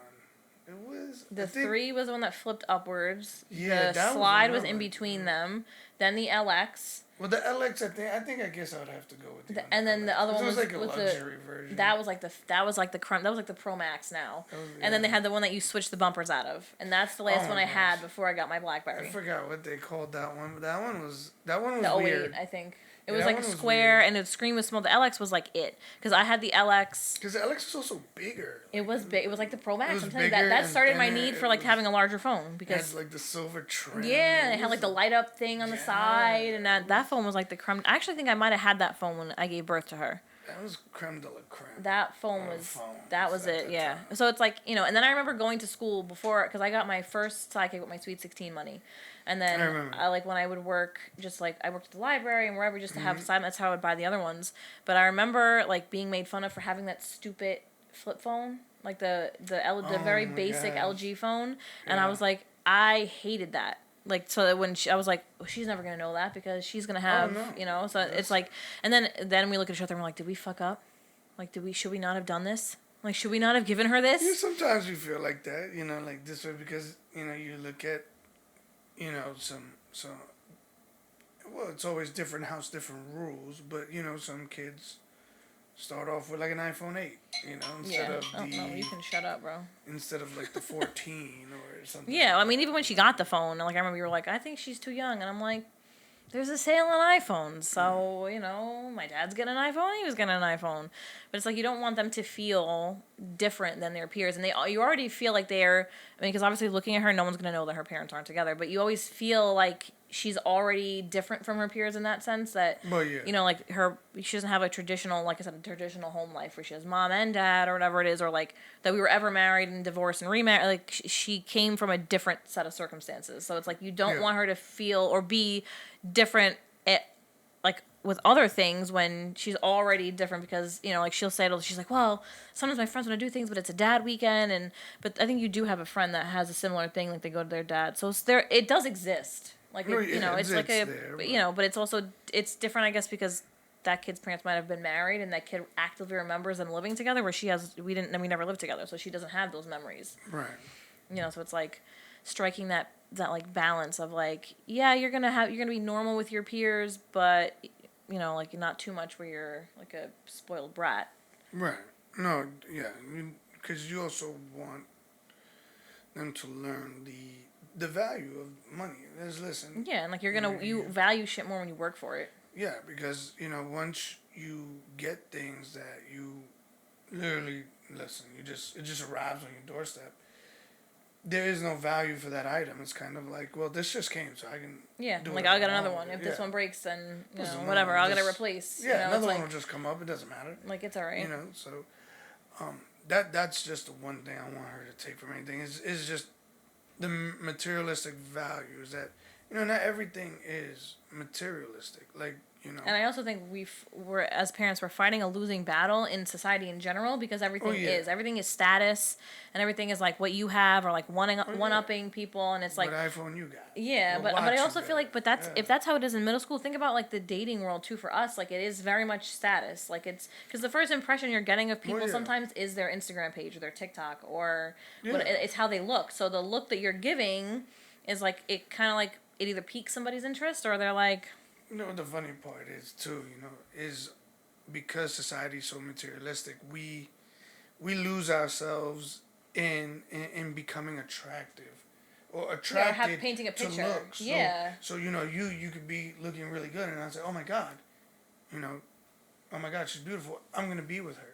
It was The I think- 3 was the one that flipped upwards. Yeah, The that was slide was another in one. between them. Then the LX. Well, the LX, I guess I would have to go with the. And then the other one was like a with luxury version. that was like the Pro Max now. And then they had the one that you switch the bumpers out of, and that's the last Oh one my I had gosh. before I got my I BlackBerry. forgot what they called that one, but that one was The 08, weird. I think. It Yeah, was that like one a was square, weird. and the screen was small. The LX was like it, because I had the LX. Because the LX was also bigger. It was big. It was like the Pro Max. was I'm telling you bigger that and started my thinner. need for It like was- having a larger phone, It had because like the silver trim. yeah, and it It had like was the light up thing on the Yeah. side, and that phone was like the creme. I actually think I might have had that phone when I gave birth to her. That was creme de la creme. That phone Oh, was phones that was at it, that yeah. time. So it's like, and then I remember going to school before, because I got my first Sidekick with my Sweet 16 money, and then I remember. like when I would work, just like I worked at the library and wherever, just to Mm-hmm. have side. That's how I would buy the other ones. But I remember like being made fun of for having that stupid flip phone, like the very my basic gosh. LG phone, and I Yeah. was like, I hated that. Like, so that when I was like, oh, she's never gonna know that, because she's gonna have, no. So it's like, and then we look at each other and we're like, did we fuck up? Like, should we not have done this? Like, should we not have given her this? Yeah, sometimes you feel like that, like this way, because, you look at, some, well, it's always different house, different rules, but, some kids start off with like an iPhone 8, instead Yeah. of Oh, no, you can shut up, bro. instead of like the 14 or something. Yeah, I mean, even when she got the phone, like, I remember you were like, I think she's too young. And I'm like, there's a sale on iPhones. So, my dad's getting an iPhone, he was getting an iPhone. But it's like, you don't want them to feel different than their peers. And you already feel like because obviously looking at her, no one's going to know that her parents aren't together. But you always feel like she's already different from her peers in that sense, that, Well, yeah. like she doesn't have a traditional, like I said, a traditional home life where she has mom and dad or whatever it is, or like that we were ever married and divorced and remarried. Like she came from a different set of circumstances. So it's like, you don't Yeah. want her to feel or be different like with other things when she's already different, because like she'll say she's like, well, sometimes my friends want to do things, but it's a dad weekend, but I think you do have a friend that has a similar thing, like they go to their dad, so it does exist, like No, it's like it's there, but it's also, it's different, I guess, because that kid's parents might have been married and that kid actively remembers them living together, where we never lived together, so she doesn't have those memories. Right. So it's like striking that like balance of like, yeah, you're gonna be normal with your peers, but like not too much where you're like a spoiled brat. Right. No, yeah, because you also want them to learn the value of money. Listen. Yeah, and like you value shit more when you work for it. Yeah, because once you get things that you literally it just arrives on your doorstep. There is no value for that item. It's kind of like, well, this just came, so I can. Yeah, do like it I'll get along another with one it. if this Yeah. one breaks, then Listen, no, whatever, I'll get it just- replaced. Yeah, another it's one like, will just come up. It doesn't matter. like it's alright. So, that's just the one thing I want her to take from anything is just the materialistic values that not everything is materialistic. Like You know. And I also think we're as parents, we're fighting a losing battle in society in general because everything is status and everything is like what you have or like one upping people, and it's like what iPhone you got. yeah, What but I watch also you feel got. like if that's how it is in middle school, think about like the dating world too for us. Like it is very much status. Like it's because the first impression you're getting of people sometimes is their Instagram page or their TikTok or it's how they look. So the look that you're giving is like it kind of like it either piques somebody's interest or they're like. You know what the funny part is too, is because society's so materialistic, we lose ourselves in becoming attractive or attracted painting a picture. to looks. Yeah. So you could be looking really good and I say, oh my God, oh my God, she's beautiful. I'm gonna be with her.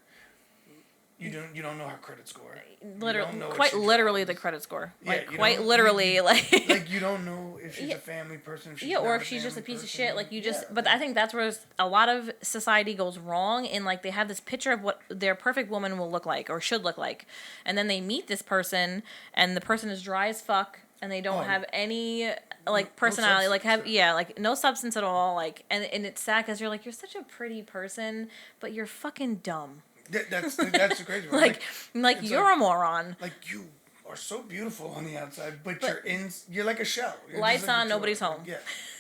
You don't know her credit score. Literally, quite literally the credit score. Yeah, like quite literally, like like you don't know if she's a family person. If she's or if she's just a piece of shit. Like you just. But I think that's where a lot of society goes wrong. In like they have this picture of what their perfect woman will look like or should look like, and then they meet this person, and the person is dry as fuck, and they don't have any like personality. Like no substance at all. Like and it's sad because you're like you're such a pretty person, but you're fucking dumb. That's the crazy one. like you're a moron. Like you are so beautiful on the outside, but you're like a shell. You're lights like on, nobody's home. Yeah.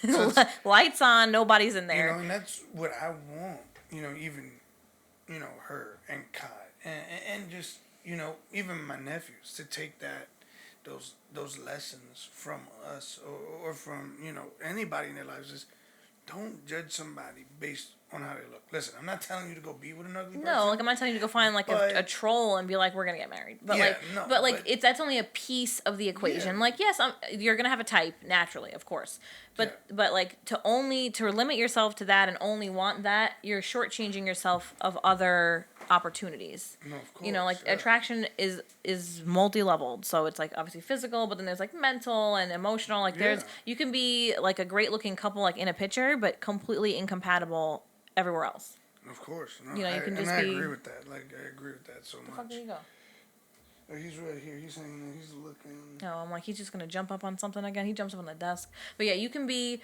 So lights on, nobody's in there. And that's what I want. Even her and Kai and just even my nephews to take those lessons from us or from anybody in their lives is don't judge somebody based on how they look. Listen, I'm not telling you to go be with an ugly person. No, like I'm not telling you to go find like a troll and be like, we're gonna get married. But that's only a piece of the equation. Yeah. Like, yes, you're gonna have a type naturally, of course. But like to limit yourself to that and only want that, you're shortchanging yourself of other opportunities. No, of course. Attraction is multi-leveled. So it's like obviously physical, but then there's like mental and emotional. Like you can be like a great looking couple like in a picture, but completely incompatible everywhere else. Of course. No, you can just I agree with that. Like I agree with that so much. Where the fuck did he go? He's right here. He's saying he's looking. No, I'm like he's just gonna jump up on something again. He jumps up on the desk. But yeah, you could be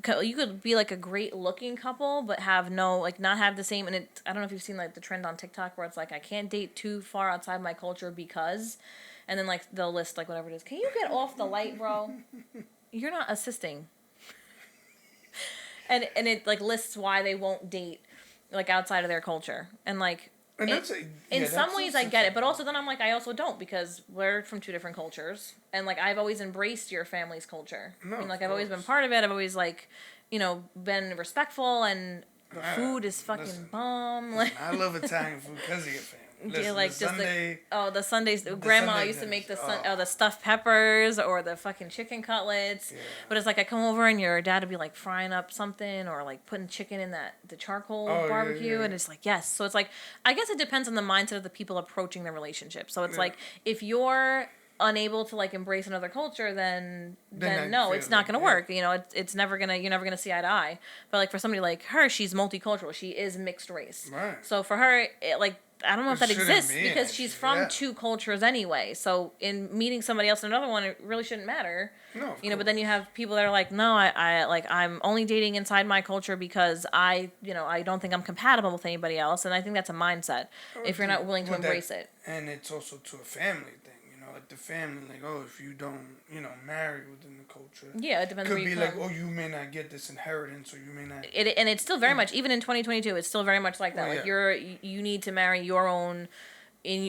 like a great looking couple, but have not have the same. And I don't know if you've seen like the trend on TikTok where it's like I can't date too far outside my culture because, and then like they'll list like whatever it is. Can you get off the light, bro? You're not assisting. and it like lists why they won't date like outside of their culture and like. And in some ways I get it, but also then I'm like I also don't because we're from two different cultures and like I've always embraced your family's culture. No, I've always been part of it. I've always like, been respectful and the food is fucking bomb. Like I love Italian food because of your family. Listen, like the just Sunday, the Sundays. Grandma Sunday used to make dinners. the stuffed peppers or the fucking chicken cutlets. Yeah. But it's like I come over and your dad would be like frying up something or like putting chicken in the charcoal barbecue, and it's like yes. So it's like I guess it depends on the mindset of the people approaching the relationship. So it's like if you're unable to like embrace another culture, then no, it's not gonna work. It's never gonna you're never gonna see eye to eye. But like for somebody like her, she's multicultural. She is mixed race. Right. So for her, I don't know if that exists because she's from Yeah. two cultures anyway. So in meeting somebody else in another one, it really shouldn't matter. No, But then you have people that are like, no, I'm only dating inside my culture because I don't think I'm compatible with anybody else, and I think that's a mindset if you're not willing to embrace it. And it's also to a family thing, like the family, like if you don't, marry within the culture. Yeah, it depends. Could where you be like, come. you may not get this inheritance, or you may not. And it's still very much even in 2022. It's still very much like that. Oh, like you need to marry your own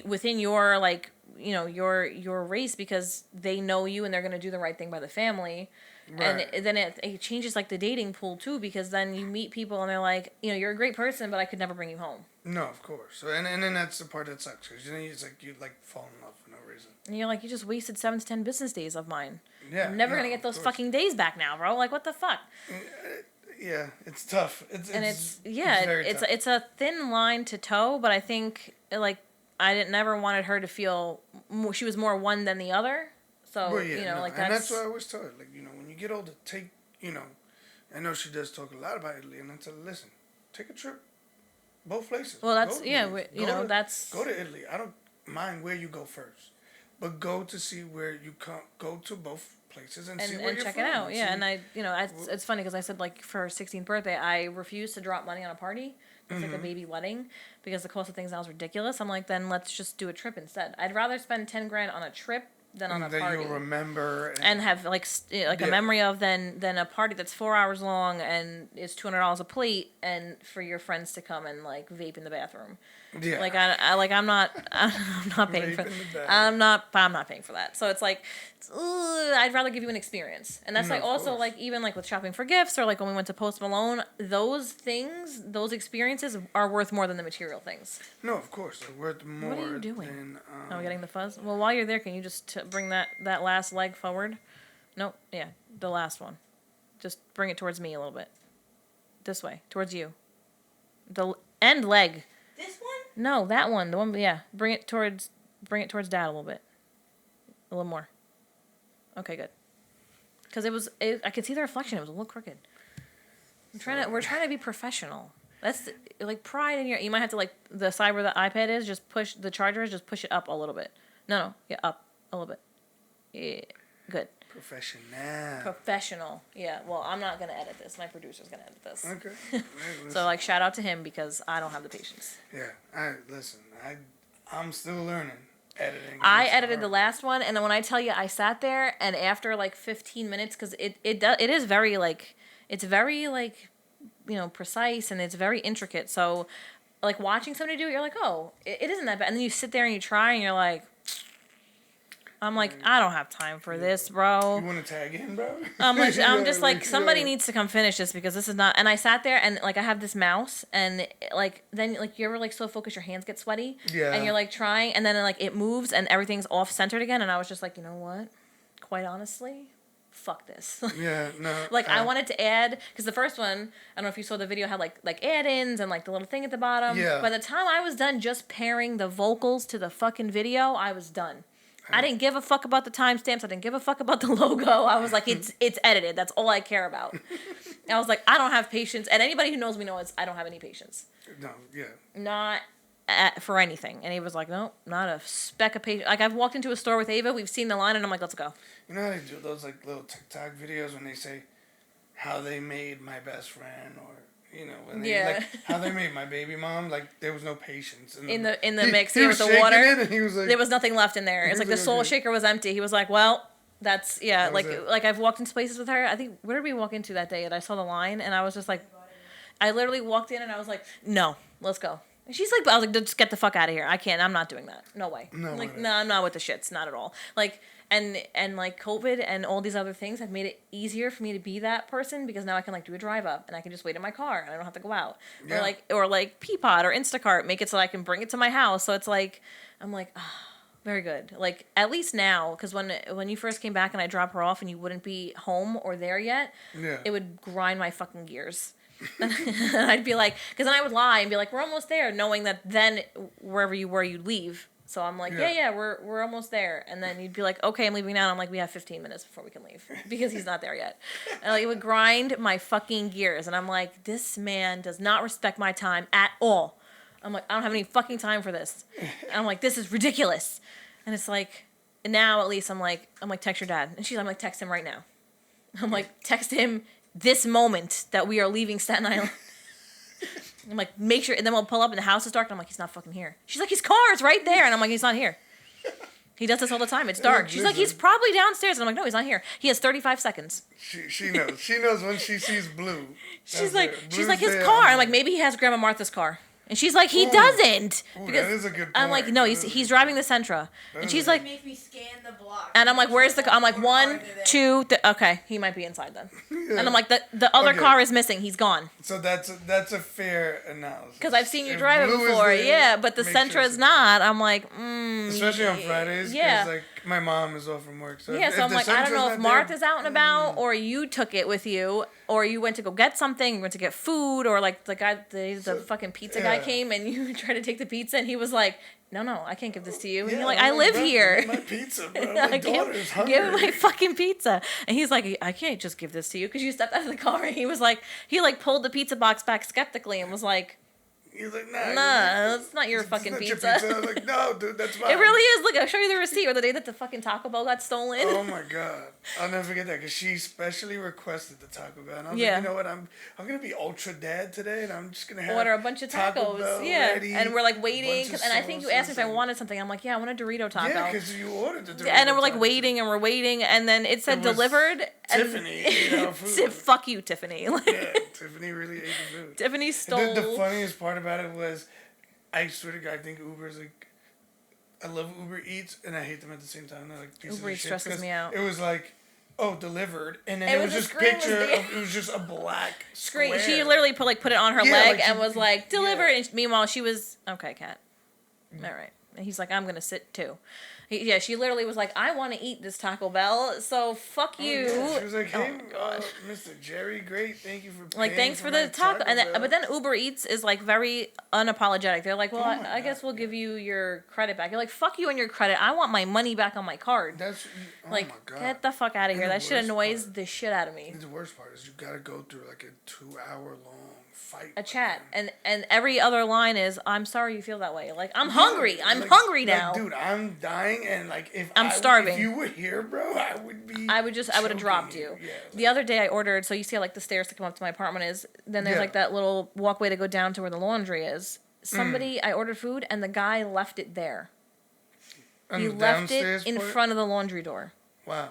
within your like your race because they know you and they're gonna do the right thing by the family. Right. And then it changes like the dating pool too because then you meet people and they're like you're a great person but I could never bring you home. No, of course. So and then that's the part that sucks because it's like you like fall in love for no reason. And you're like you just wasted 7 to 10 business days of mine. Yeah. I'm never gonna get those fucking days back now, bro. Like what the fuck? Yeah, it's tough. It's a thin line to toe, but I think like I never wanted her to feel she was more one than the other. So like and that's what I always tell her. Like when you get older, take I know she does talk a lot about Italy, and I tell her, listen, take a trip, both places. Well, that's that's go to Italy. I don't mind where you go first, but go to see where you come. Go to both places and see where and you're check from. it out. Yeah, See- and it's funny because I said like for her 16th birthday, I refused to drop money on a party. It's like a baby wedding because the cost of things now is ridiculous. I'm like, then let's just do a trip instead. I'd rather spend 10 grand on a trip than on a that party. you'll remember And have like a Yeah. memory of than a party that's 4 hours long and is $200 a plate and for your friends to come and like vape in the bathroom. yeah. Like I'm not paying for Vape in the I'm not paying for that. So it's like I'd rather give you an experience. And that's No, like of also course. like even like with shopping for gifts or like when we went to Post Malone, those things, those experiences are worth more than the material things. No, of course. They're worth more are you doing? than. Oh, getting the fuzz? Well, while you're there, can you just bring that last leg forward? Nope. Yeah, the last one. Just bring it towards me a little bit. This way, towards you. The end leg. This one? No, that one. The one. Yeah, bring it towards Dad a little bit. A little more. Okay, good. Because I could see the reflection. It was a little crooked. We're trying to be professional. That's like pride in your. You might have to like the side where the iPad is. Just push the charger is. Just push it up a little bit. No, yeah, up a little bit. Yeah, good. Professional. Yeah. Well, I'm not gonna edit this. My producer's gonna edit this. Okay. Hey, So like, shout out to him because I don't have the patience. yeah. I'm still learning editing. I It's edited the hard. last one, and then when I tell you, I sat there, and after like 15 minutes, because it is very like, it's very like, precise, and it's very intricate. So, like watching somebody do it, you're like, oh, it isn't that bad. And then you sit there and you try, and you're like, I'm like, I don't have time for this, bro. You want to tag in, bro? I'm just like, Yeah. somebody needs to come finish this because this is not. And I sat there and like I have this mouse and like then like you ever like so focused your hands get sweaty. Yeah. And you're like trying and then like it moves and everything's off centered again and I was just like, you know what? Quite honestly, fuck this. Yeah, no. Like I wanted to add because the first one I don't know if you saw the video had like add-ins and like the little thing at the bottom. Yeah. By the time I was done just pairing the vocals to the fucking video, I was done. I didn't give a fuck about the timestamps. I didn't give a fuck about the logo. I was like, it's edited. That's all I care about. I was like, I don't have patience. And anybody who knows me knows I don't have any patience. No, yeah. Not for anything. And he was like, no, not a speck of patience. Like I've walked into a store with Ava. We've seen the line, and I'm like, let's go. You know how they do those like little TikTok videos when they say how they made my best friend or when they Yeah. like how they made my baby mom, like there was no patience In the mix he here was with the shaking water. it and he was like, There was nothing left in there. It's like the like, soul okay. shaker was empty. He was like, well, that's That was like it. like I've walked into places with her. I think where did we walk into that day? And I saw the line, and I was just like, I literally walked in, and I was like, no, let's go. And she's like, I was like, just get the fuck out of here. I can't. I'm not doing that. No way. No like, way. no, I'm not with the shits. Not at all. Like. And like COVID and all these other things have made it easier for me to be that person because now I can like do a drive up and I can just wait in my car and I don't have to go out. Yeah. Or like Peapod or Instacart make it so I can bring it to my house. So it's like I'm like, very good. Like at least now, because when you first came back and I dropped her off and you wouldn't be home or there yet, Yeah. it would grind my fucking gears. And I'd be like, because then I would lie and be like, we're almost there, knowing that then wherever you were, you'd leave. So I'm like, yeah, we're almost there. And then you'd be like, okay, I'm leaving now. And I'm like, we have 15 minutes before we can leave because he's not there yet. And like, it would grind my fucking gears. And I'm like, this man does not respect my time at all. I'm like, I don't have any fucking time for this. And I'm like, this is ridiculous. And it's like, now at least I'm like, text your dad. And I'm like, text him right now. I'm like, text him this moment that we are leaving Staten Island. I'm like, make sure, and then we'll pull up and the house is dark, and I'm like, he's not fucking here. She's like, his car is right there, and I'm like, he's not here. He does this all the time. It's dark. She's like, he's probably downstairs, and I'm like, no, he's not here. He has 35 seconds. She knows. She knows when she sees blue. She's That's like, it. his Blue's there. car. I'm like, maybe he has Grandma Martha's car. And she's like, he doesn't. Ooh, that is a good I'm like, point. no, That he's is a he's good driving the Sentra. And is she's a like, Make me scan the block. and I'm like, where's the car? I'm like, More one, farther than- 2, okay, he might be inside then. And I'm like, the other Okay. car is missing. He's gone. So that's a fair analysis. Because I've seen you If drive it blue is before, there, yeah, but the make Sentra sure is it's- not. I'm like, Especially on Fridays, yeah. because like my mom is off from work. So Yeah, if so I'm the like, I don't know Sentra's if not Martha's there, out and about, or you took it with you, or you went to go get something, you went to get food, or like the guy, the fucking pizza guy yeah. came and you tried to take the pizza, and he was like, no, I can't give this to you. And Yeah, you're like, I'm I live bro, here. give me my pizza, bro. My Like, daughter's hungry. give him my fucking pizza. And he's like, I can't just give this to you because you stepped out of the car. And he was like, he like pulled the pizza box back skeptically and was like, He's like, nah. Nah, that's not your fucking That's pizza. your pizza. I was like, no, dude, that's mine. It really is. Look, I'll show you the receipt. Or the day that the fucking Taco Bell got stolen. Oh my god, I'll never forget that because she specially requested the Taco Bell, and I was Yeah. like, you know what, I'm gonna be ultra dad today, and I'm just gonna have Order a bunch of Taco tacos. Bell yeah. ready, And we're like waiting. bunch of And I think you asked me if I sauces, wanted something. I'm like, yeah, I want a Dorito taco. Yeah, because you ordered the Dorito and then we're like taco. waiting and we're waiting. And then it said It was delivered. Tiffany ate our food. Fuck you, Tiffany. Like, Yeah, Tiffany really ate the food. Tiffany stole. The funniest part about it was, I swear to God, I think Uber's like, I love Uber Eats and I hate them at the same time. They're like pieces Uber of Eats shit, stresses 'cause me out. It was like, oh, delivered, and then It it was was the just screen was picture. there. Of, it was just a black Screen. square. She literally put it on her Yeah, leg like and she- was like delivered. yeah. And meanwhile, she was okay, cat. All right. And he's like, I'm gonna sit too. Yeah, she literally was like, I want to eat this Taco Bell, so fuck Oh, you. yeah. She was like, Oh hey, my God. Mr. Jerry, great, thank you for Like, paying thanks for my the taco. And Bell. but then Uber Eats is like very unapologetic. They're like, well, Oh my I guess God, we'll yeah. give you your credit back. You're like, fuck you and your credit. I want my money back on my card. That's oh like, my God. get the fuck out of And here. the That shit worst annoys part- the shit out of me. The worst part is you gotta go through like a 2-hour long fight. A with chat, them. and every other line is, I'm sorry you feel that way. Like, I'm hungry. I'm hungry now. Like, dude, I'm dying, and like if I'm I- starving. If you were here, bro, I would be. I would have choking dropped you. Yeah, The other day I ordered, so you see how like the stairs to come up to my apartment is, then there's Yeah. like that little walkway to go down to where the laundry is. Somebody, I ordered food and the guy left it there. on He the left it downstairs in part? front of the laundry door. Wow.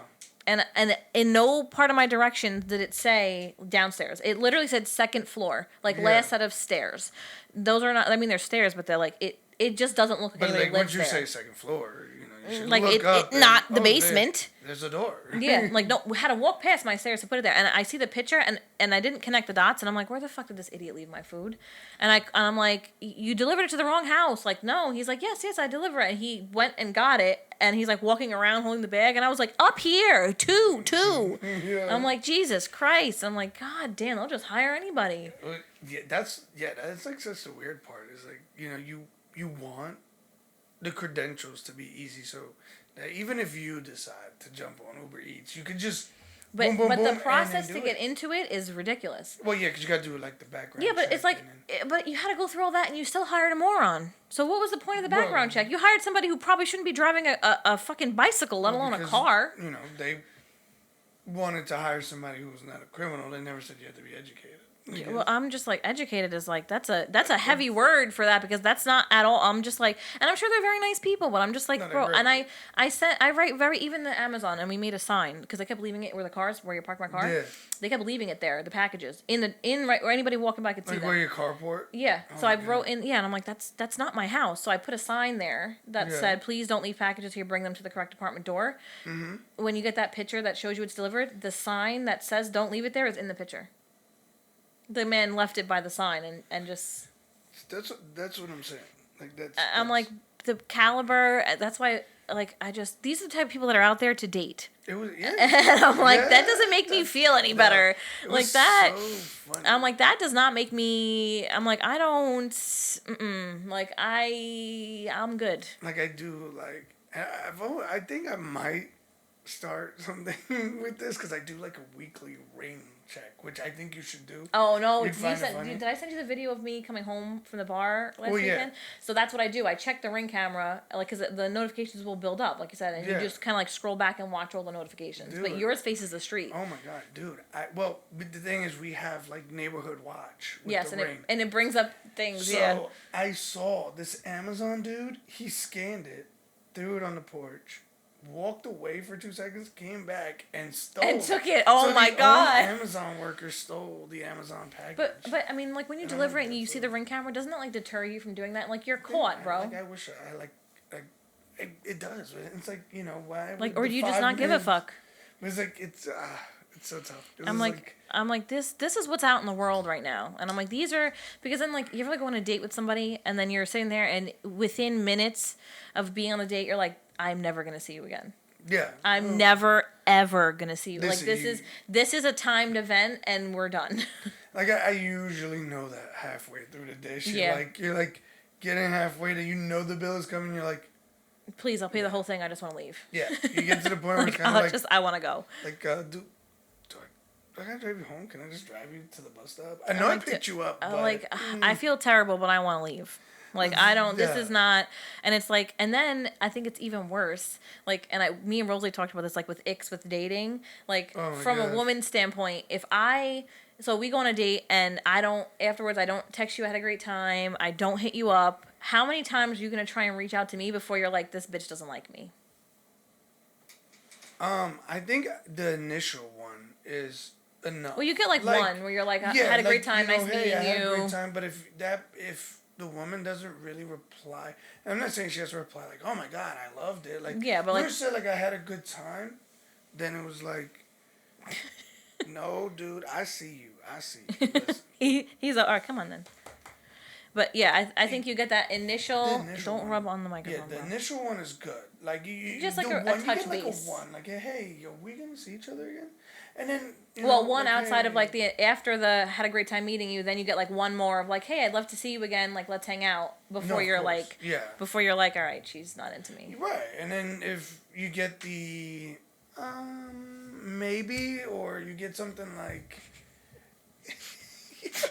And in no part of my directions did it say downstairs. It literally said second floor, like Yeah. last set of stairs. Those are not, I mean, they're stairs, but they're like, it just doesn't look like But anybody like lives once you there. say second floor, you know, you should Like, look it- up. not and, the oh, basement. There's a door. Yeah, like no, we had to walk past my stairs to put it there, and I see the picture, and I didn't connect the dots, and I'm like, where the fuck did this idiot leave my food? And I'm like, you delivered it to the wrong house. Like, no. He's like, yes, I delivered it. And he went and got it, and he's like walking around holding the bag, and I was like, up here, two. Yeah. I'm like, Jesus Christ. I'm like, God damn, they'll just hire anybody. Well, that's like such the weird part. Is like, you know, you want the credentials to be easy, so that even if you decide to jump on Uber Eats, you could just But boom, boom, but boom, the and process then to do get it. into it is ridiculous. Well, yeah, because you got to do like the background. Yeah, but it's check like, and then- but you had to go through all that, and you still hired a moron. So what was the point of the Well, background check? You hired somebody who probably shouldn't be driving a fucking bicycle, let alone a because, car. You know, they wanted to hire somebody who was not a criminal. They never said you had to be educated. I guess. Well, I'm just like, educated is like, that's a heavy word for that, because that's not at all. I'm just like, and I'm sure they're very nice people, but I'm just like, No, they're bro. great. And I write very, even the Amazon, and we made a sign because I kept leaving it where you park my car. Yeah. They kept leaving it there, the packages in right where anybody walking by could see Like them. where your carport. Yeah. Oh So my I God. wrote in, yeah, and I'm like, that's not my house. So I put a sign there that Yeah. said, please don't leave packages here, bring them to the correct apartment door. Mm-hmm. When you get that picture that shows you it's delivered, the sign that says don't leave it there is in the picture. The man left it by the sign and just, That's what I'm saying. Like I'm like, the caliber, that's why, like, these are the type of people that are out there to date. it was yeah. And I'm like, Yeah, that doesn't make me that's- feel any no, better. it Like was that. So funny. I'm like, that does not make me. I'm like, I don't. Like, I'm good. Like I do like I think I might start something with this because I do like a weekly ring check, which I think you should do. Oh no! You'd find it funny? Did I send you the video of me coming home from the bar last Well, yeah. weekend? So that's what I do. I check the ring camera, like, because the notifications will build up, like you said, and Yeah. you just kind of like scroll back and watch all the notifications. Do But it. yours faces the street. Oh my god, dude! But the thing is, we have like neighborhood watch with Yes, the and ring. it brings up things. So Yeah. I saw this Amazon dude. He scanned it, threw it on the porch, walked away for 2 seconds, came back and stole. And it. took it. Oh So my the God. Amazon worker stole the Amazon package. But I mean, like, when you And I'm deliver like, it and you that's see a- the ring camera, doesn't that like deter you from doing that? Like, you're Yeah, caught, bro. Like I wish I like. It does. It's like, you know, why? Like, would or the do you just 5 not give a minutes- fuck? It's like it's so tough. This I'm is like, this is what's out in the world right now. And I'm like, these are, because then, like, you ever like go on a date with somebody and then you're sitting there and within minutes of being on the date, you're like, I'm never going to see you again. yeah. I'm never, ever going to see you. Like, Listen, this is a timed event and we're done. Like I usually know that halfway through the dish. Yeah. You're like getting halfway to, you know, the bill is coming. You're like, Please, I'll pay the whole thing. I just want to leave. yeah. You get to the point where it's Like, kind of like I want to go. like I gotta drive you home. Can I just drive you to the bus stop? I know I picked you up, but I feel terrible, but I want to leave. Like, I don't, this Yeah. is not, and it's like, and then I think it's even worse. Like, me and Rosalie talked about this, like, with icks with dating. Like, Oh my from a gosh. woman's standpoint, so we go on a date and afterwards, I don't text you, I had a great time, I don't hit you up. How many times are you going to try and reach out to me before you're like, this bitch doesn't like me? I think the initial one is enough. Well, you get, like one where you're like, I had a great time, nice meeting I had a you. great time, but if the woman doesn't really reply, and I'm not saying she has to reply like, oh my God, I loved it. Like, Yeah, but like, said like I had a good time, then it was like, no, dude, I see you. Listen. he's like, all right, come on then. But yeah, I think you get that initial. Don't one, rub on the microphone. Yeah, the bro. initial one is good. Like you Just like the a one, touch you get like base. a one, like a, hey, yo, we gonna see each other again, and then One like, outside hey. of like after the had a great time meeting you, then you get like one more of like, hey, I'd love to see you again. Like, let's hang out before of you're course. like, Yeah. before you're like, all right, she's not into me. Right, and then if you get the maybe, or you get something like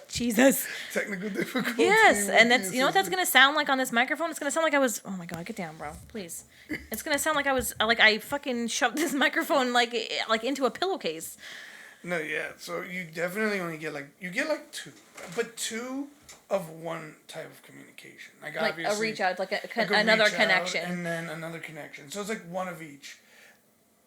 Jesus. technical difficulty. Yes, with and the that's what that's assistant. gonna sound like on this microphone. It's gonna sound like I was. Oh my God, get down, bro, please. It's gonna sound like I fucking shoved this microphone like into a pillowcase. No, yeah. So you definitely only get like two, but two of one type of communication. Like Like obviously, a reach out, like like another reach out connection. and then another connection. So it's like one of each.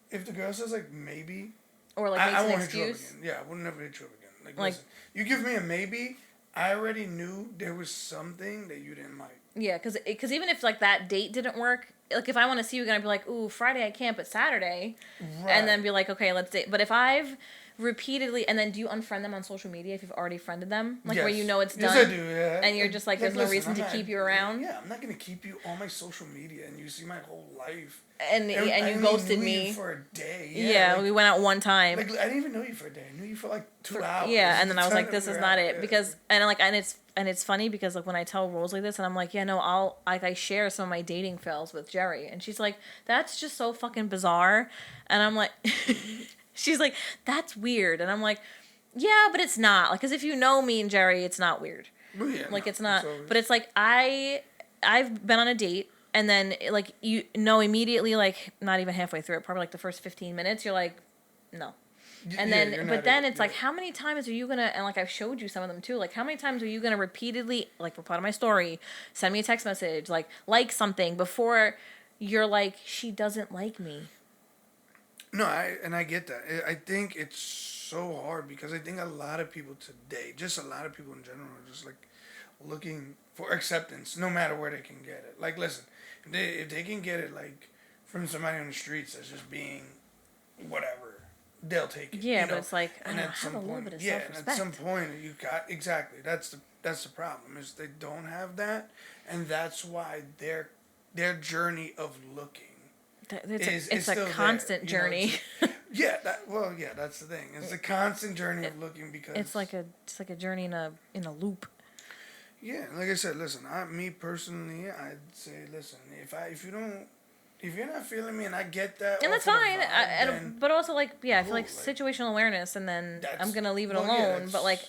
If the girl says like maybe, Or like I makes an won't hit you up excuse. again. Yeah, I would never hit you up again. Like, Like- listen, you give me a maybe, I already knew there was something that you didn't like. Yeah, because even if like that date didn't work, like if I want to see you again, I'd be like, ooh, Friday I can't, but Saturday, Right. and then be like, okay, let's date. But if I've repeatedly, and then do you unfriend them on social media if you've already friended them, like where you know it's done? Yes, I do. Yeah. And you're just like, there's no listen, reason I'm to not- keep you around? Yeah, I'm not gonna keep you on my social media and you see my whole life. And I you only ghosted knew me. you for a day. Yeah, like, we went out one time. like I didn't even know you for a day. I knew you for like 2 hours. Yeah, and then I was like, Time this we is were not out, it yeah. because and it's funny because like when I tell Rosalie this and I'm like, yeah, no, I share some of my dating fails with Jerry, and she's like, that's just so fucking bizarre, and I'm like, she's like, that's weird, and I'm like, yeah, but it's not, like, because if you know me and Jerry, it's not weird, But yeah, like no, it's not, always- but it's like I've been on a date. And then, like, you know immediately, like, not even halfway through it, probably, like, the first 15 minutes, you're like, no. And yeah, then, you're but not then it, it's like, how many times are you gonna, and like I've showed you some of them too, like how many times are you gonna repeatedly, like reply to my story, send me a text message, like something before you're like, she doesn't like me. No, I get that. I think it's so hard because I think a lot of people today, just a lot of people in general, are just like looking for acceptance, no matter where they can get it. Like, listen, if they can get it like from somebody on the streets that's just being whatever, they'll take it. Yeah, you but know? it's like, I And don't at have some a little point, bit of yeah, and self-respect. at some point you got exactly. That's the problem is they don't have that, and that's why their journey of looking. It's is a still constant there, you know, journey. Yeah, that's the thing. It's a constant journey of looking because It's like a journey in a loop. yeah, like I said, listen, me personally, I'd say, listen, if you're not feeling me, and I get that, And that's off of the fine. vibe, then But also, like, yeah, I feel like cool, like, situational awareness, and then that's- I'm gonna leave it well, yeah, alone. But like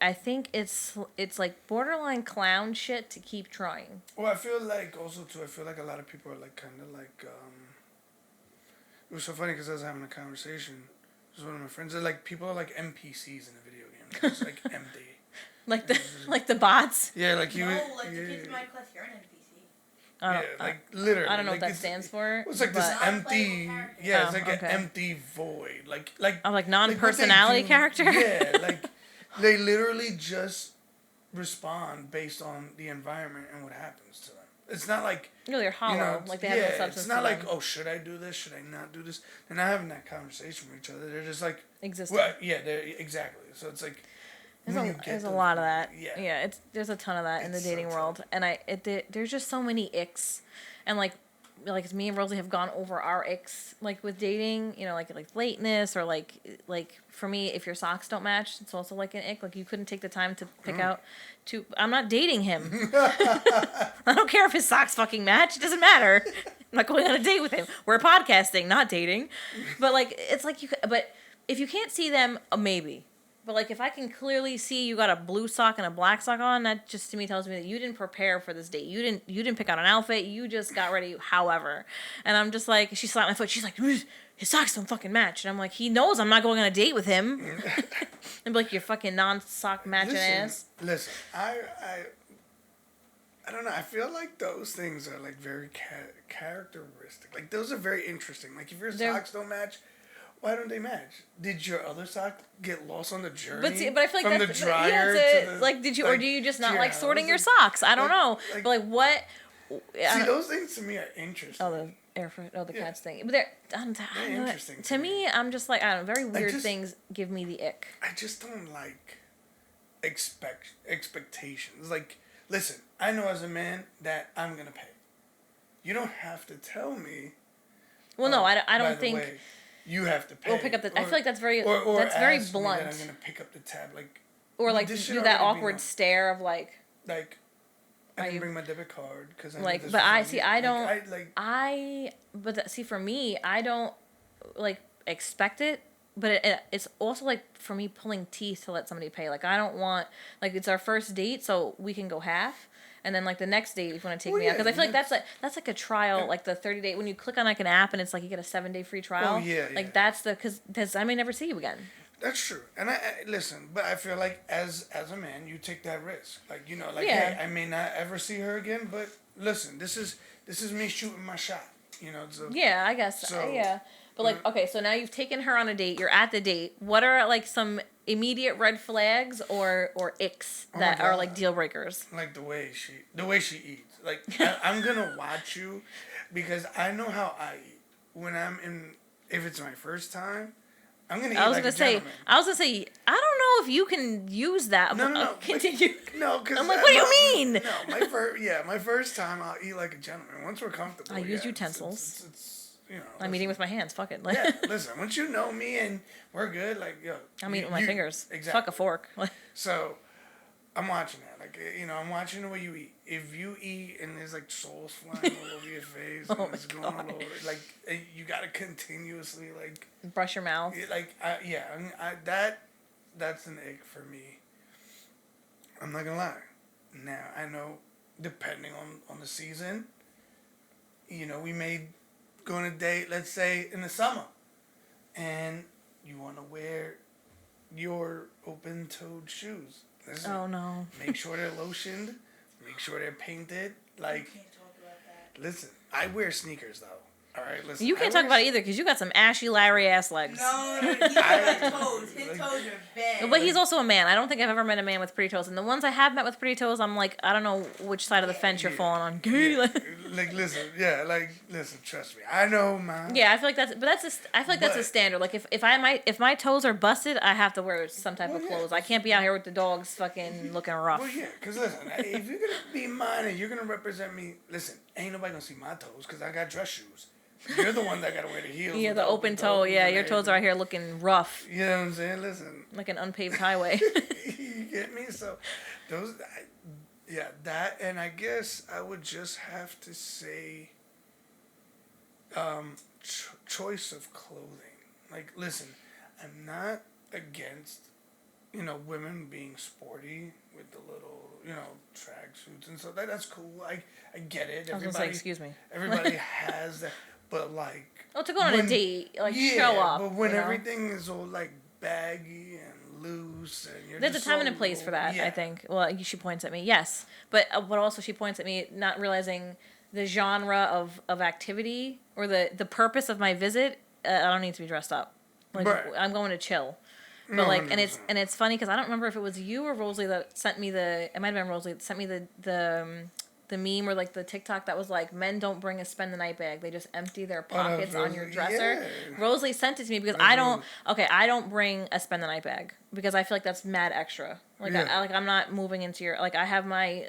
I think it's like borderline clown shit to keep trying. well, I feel like also too. I feel like a lot of people are like kind of like. It was so funny because I was having a conversation with one of my friends. They're like people are like NPCs in a video game. They're just like empty. Like the bots. Yeah, like you. No, like yeah, the kids in my class, you're an NPC. I yeah, don't, like literally. I don't know like what that it's- stands for. It's like this but empty. Non-playable character. Yeah, it's Oh, like okay. an empty void. Like. I'm like what they non-personality do- character. Yeah, like they literally just respond based on the environment and what happens to them. It's not like No, they're hollow. you know, like they have no yeah, substance. it's not to like them. oh, should I do this? Should I not do this? They're not having that conversation with each other. They're just like Existing. well, yeah, they're exactly. So it's like when you get There's a those lot of people- that. Yeah, There's a ton of that in the It's so dating tough. world, and there's just so many icks, and like me and Rosalie have gone over our icks like with dating, you know, like lateness or like for me, if your socks don't match, it's also like an ick. Like you couldn't take the time to pick out to. I'm not dating him. I don't care if his socks fucking match. It doesn't matter. I'm not going on a date with him. We're podcasting, not dating. But like it's like but if you can't see them, maybe. But like if I can clearly see you got a blue sock and a black sock on, that just to me tells me that you didn't prepare for this date. You didn't pick out an outfit. You just got ready however. And I'm just like, she slapped my foot. She's like, his socks don't fucking match. And I'm like, he knows I'm not going on a date with him. And be like, your fucking non-sock matching ass. Listen, I don't know. I feel like those things are like very characteristic. Like those are very interesting. Like if your socks don't match, why don't they match? Did your other sock get lost on the journey? But I feel like from that's the dryer to the, like. Did you, like, or do you just not like house? sorting your socks? I don't know. Like, but like what? See, those things to me are interesting. Oh, the cats thing. But they're I don't know, interesting to me. I'm just like, I don't know. Very weird just, things give me the ick. I just don't like expectations. Like, listen, I know as a man that I'm gonna pay. You don't have to tell me. Well, no, I don't by the think. way, you have to pay. Or pick up the. I feel like that's very or that's very ask blunt. Me that I'm gonna pick up the tab, like. Or like this should do that already be awkward stare of like. Like. I didn't bring my debit card because I like. This But I money. see. I don't. See for me, I don't like expect it. But it's also like for me pulling teeth to let somebody pay. Like I don't want like it's our first date, so we can go half. And then like the next date, if you want to take me out, because I feel like that's like a trial, like the 30-day when you click on like an app and it's like you get a 7-day free trial. Oh yeah. Like that's because I may never see you again. That's true, and I listen, but I feel like as a man, you take that risk. Like Yeah. hey, I may not ever see her again, but listen, this is me shooting my shot. So, yeah, I guess. Yeah. But like, okay, so now you've taken her on a date. You're at the date. What are like some immediate red flags or icks that are like deal breakers? Like the way she eats. Like I'm gonna watch you, because I know how I eat. When if it's my first time, I'm gonna eat like a gentleman. I was gonna say, I don't know if you can use that. No. Continue. No, because I'm like, what do you mean? No, my first time I'll eat like a gentleman. Once we're comfortable, I use utensils. It's I'm eating with my hands. Fuck it. Yeah, listen. Once you know me and we're good, like I'm eating with my fingers. Exactly. Fuck a fork. So, I'm watching that. Like I'm watching the way you eat. If you eat and there's like sauce flying all over your face and it's going all over, like you gotta continuously like brush your mouth. That's an ick for me. I'm not gonna lie. Now I know, depending on the season, we may go on a date, let's say in the summer, and you want to wear your open-toed shoes. Listen, oh no! Make sure they're lotioned. Make sure they're painted. Like, You can't talk about that. listen, I wear sneakers though. All right, listen. You can't talk about it either because you got some ashy, Larry ass legs. No, he's got toes. His toes are bad. But he's also a man. I don't think I've ever met a man with pretty toes. And the ones I have met with pretty toes, I'm like, I don't know which side of the fence you're falling on. Listen, trust me. I know, man. Yeah, I feel like that's a standard. Like if my toes are busted, I have to wear some type of clothes. I can't be out here with the dogs fucking looking rough. Well, yeah, because listen, if you're going to be mine and you're going to represent me, listen, ain't nobody going to see my toes because I got dress shoes. You're the one that got to wear the heels. Yeah, the open toe. Yeah, your toes are out here looking rough. You know what I'm saying? Listen. Like an unpaved highway. You get me? So, that, and I guess I would just have to say choice of clothing. Like, listen, I'm not against, women being sporty with the little, track suits and stuff. That's cool. I get it. I was going to say, excuse me. Everybody has that. But, like... Oh, to go on a date, show up. But when everything is all, like, baggy and loose and you're There's a time and a place for that, I think. Well, she points at me, yes. But also she points at me not realizing the genre of activity or the purpose of my visit. I don't need to be dressed up. Like, right. I'm going to chill. But, and it's funny because I don't remember if it was you or Rosalie that sent me it might have been Rosalie that sent me the meme or like the TikTok that was like, men don't bring a spend the night bag, they just empty their pockets on your dresser. Yeah. Rosalie sent it to me because I don't bring a spend the night bag because I feel like that's mad extra. Like I'm not moving into your, like I have my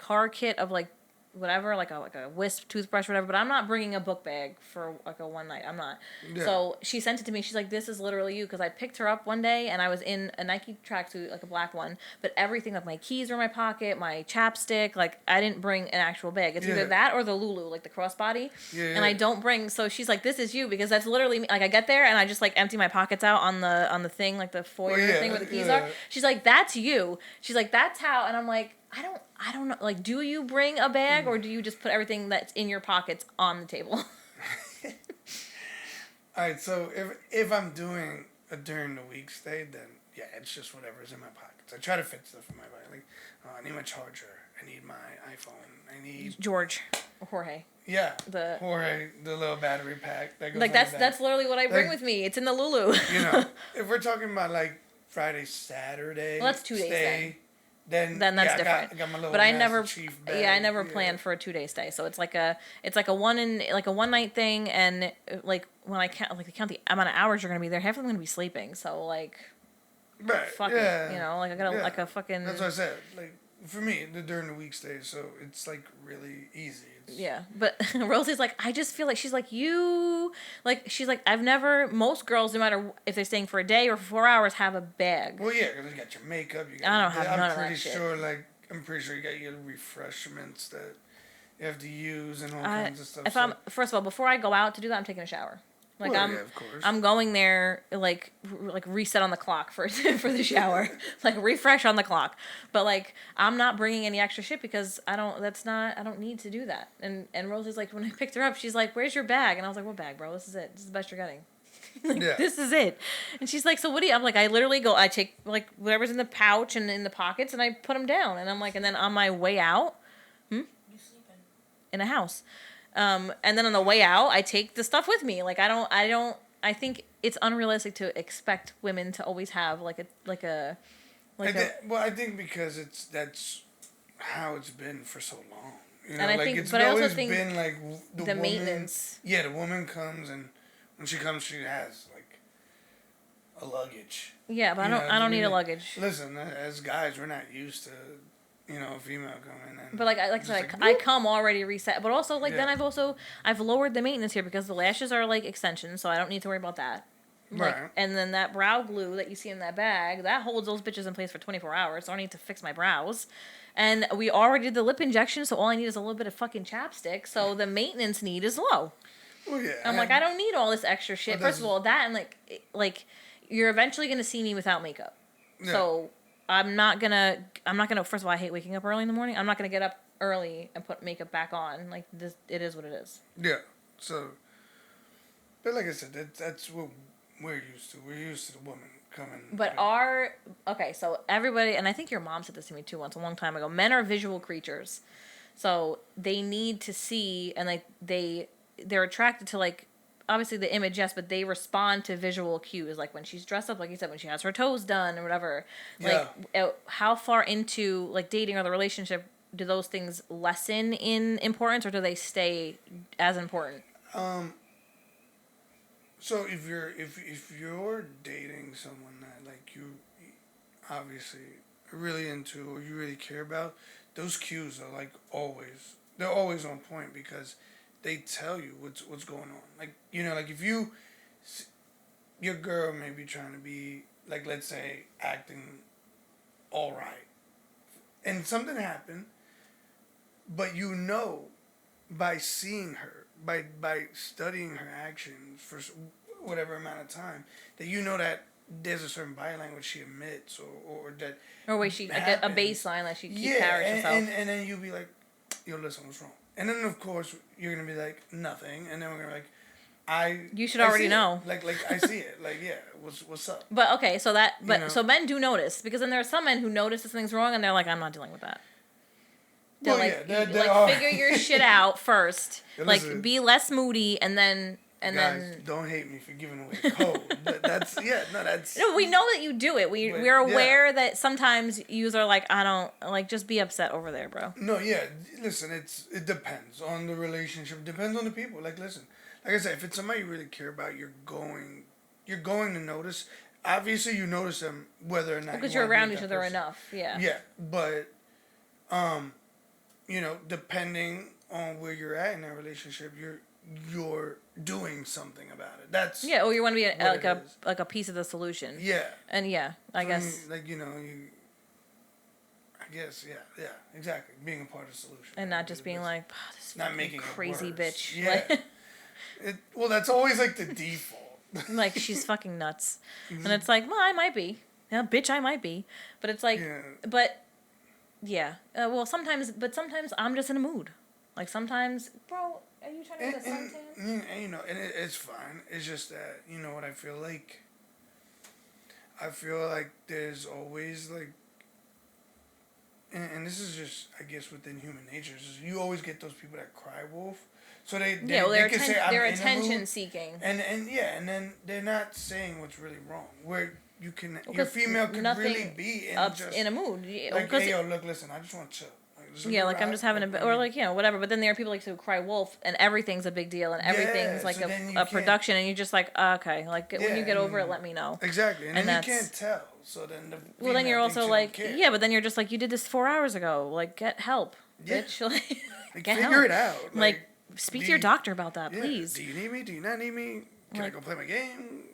car kit of like whatever, like a wisp toothbrush, or whatever. But I'm not bringing a book bag for like a one night. I'm not. Yeah. So she sent it to me. She's like, "This is literally you," because I picked her up one day and I was in a Nike tracksuit, like a black one, but everything, like my keys were in my pocket, my chapstick, like I didn't bring an actual bag. It's either that or the Lulu, like the crossbody. Yeah. And I don't bring. So she's like, "This is you," because that's literally me. Like I get there and I just like empty my pockets out on the thing, like the foyer thing where the keys are. She's like, "That's you." She's like, "That's how," and I'm like, I don't know. Like, do you bring a bag or do you just put everything that's in your pockets on the table? All right, so if I'm doing a during the week stay, then yeah, it's just whatever's in my pockets. I try to fit stuff in my bag. Like, I need my charger. I need my iPhone. I need Jorge. Yeah, Jorge, the little battery pack. That goes like that's literally what I bring with me. It's in the Lulu. You know, if we're talking about like Friday, Saturday, well, that's 2 days stay, then that's different. I got my little but I Master never, Chief bag. I never planned for a 2 day stay. So it's like a one night thing, and like when I count the amount of hours you're gonna be there, half of them are gonna be sleeping. So like, fuck it, you know, like I gotta like a fucking. That's what I said. Like for me, the during the week stays, so it's like really easy. Yeah, but Rosie's like, I just feel like she's like she's like most girls, no matter if they're staying for a day or for 4 hours, have a bag. Well, yeah, because you got your makeup. I don't have none of that shit. I'm pretty sure you got your refreshments that you have to use and all kinds of stuff. First of all, before I go out to do that, I'm taking a shower. Like yeah, of course. I'm going there like reset on the clock for for the shower, like refresh on the clock. But like I'm not bringing any extra shit because I don't need to do that. And Rosie's like, when I picked her up, she's like, "Where's your bag?" And I was like, "What bag, bro? This is it. This is the best you're getting." This is it. And she's like, "So what do you?" I'm like, I literally I take like whatever's in the pouch and in the pockets and I put them down. And I'm like, and then on my way out, You sleeping in a house. And then on the way out, I take the stuff with me. Like I think it's unrealistic to expect women to always have I think because that's how it's been for so long. You know, and I like think, it's but I also always think been like the woman, maintenance. Yeah, the woman comes and when she comes, she has like a luggage. Yeah, but I don't need a luggage. Listen, as guys, we're not used to. A female coming in. But I come already reset. But also then I've lowered the maintenance here because the lashes are like extensions, so I don't need to worry about that. Like, right. And then that brow glue that you see in that bag, that holds those bitches in place for 24 hours, so I don't need to fix my brows. And we already did the lip injection, so all I need is a little bit of fucking chapstick, so the maintenance need is low. Well, yeah. I'm like, I don't need all this extra shit. First of all, that and like you're eventually going to see me without makeup. Yeah. So I'm not gonna, first of all, I hate waking up early in the morning. I'm not gonna get up early and put makeup back on. Like, this, it is what it is. Yeah. So, but like I said, that's what we're used to. We're used to the woman coming. But so everybody, and I think your mom said this to me too once a long time ago, men are visual creatures. So they need to see, and they're attracted to obviously the image, yes, but they respond to visual cues, like when she's dressed up, like you said, when she has her toes done or whatever. How far into dating or the relationship do those things lessen in importance, or do they stay as important? So if you're dating someone that you obviously are really into or you really care about, those cues are they're always on point because they tell you what's going on. If your girl may be trying to be, let's say, acting all right. And something happened, but by seeing her, by studying her actions for whatever amount of time, that that there's a certain body language she emits or that... Or way she, a baseline that she carries herself. And then you'll be like, yo, listen, what's wrong? And then, of course, you're going to be like, nothing. And then we're going to be like, you should already know. I see it. Yeah, what's up? But, okay, so so men do notice. Because then there are some men who notice that something's wrong and they're like, I'm not dealing with that. They're figure your shit out first. Listen, be less moody and then... Guys, don't hate me for giving away code. That's... No, we know that you do it. We're aware that sometimes yous are like, I don't... just be upset over there, bro. No, yeah. Listen, it depends on the relationship. It depends on the people. Listen. Like I said, if it's somebody you really care about, you're going to notice. Obviously, you notice them whether or not... Because you're around each other enough, yeah. Yeah, but... depending on where you're at in that relationship, you're doing something about it. That's or you want to be what it is. like a piece of the solution. Yeah. And I guess. Like I guess exactly, being a part of the solution. And not just being like, oh, this not making crazy it worse. bitch. Yeah. Well, that's always like the default. Like, she's fucking nuts. And it's like, well, I might be. Yeah, bitch, I might be. But it's like, but, yeah. Well, sometimes I'm just in a mood. Like, sometimes, bro, are you trying to get a suntan? And it's fine. It's just that, what I feel like? I feel like there's always, like, and this is just, I guess, within human nature, is you always get those people that cry wolf. So they can say, they're I'm attention seeking. And then they're not saying what's really wrong. Where your female can really be in a mood. Like, hey, yo, look, listen, I just want to chill. I'm just having or like, whatever. But then there are people like to cry wolf, and everything's a big deal, and everything's like a production, and you're just like, okay, like when you get over it, let me know. Exactly, and then you can't tell. So then then you're also like, but then you're just like, you did this 4 hours ago. Like, get help, bitch. Like, get figure it out. Like, speak to your doctor about that, please. Do you need me? Do you not need me? Can I go play my game?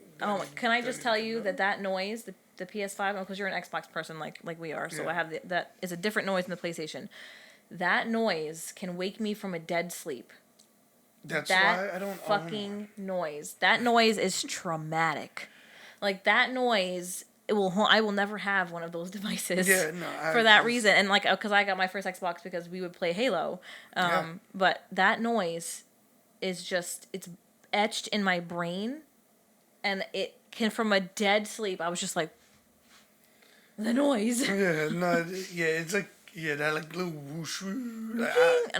Can I just tell you that noise, the PS5, because you're an Xbox person like we are, so I have that is a different noise than the PlayStation. That noise can wake me from a dead sleep. That's why I don't fucking noise. That noise is traumatic. Like, that noise, I will never have one of those devices. Yeah, no. For that reason, and like, because I got my first Xbox because we would play Halo, but that noise is just, it's etched in my brain, and it can, from a dead sleep, I was just like, the noise. It's like, that like little whoosh. No,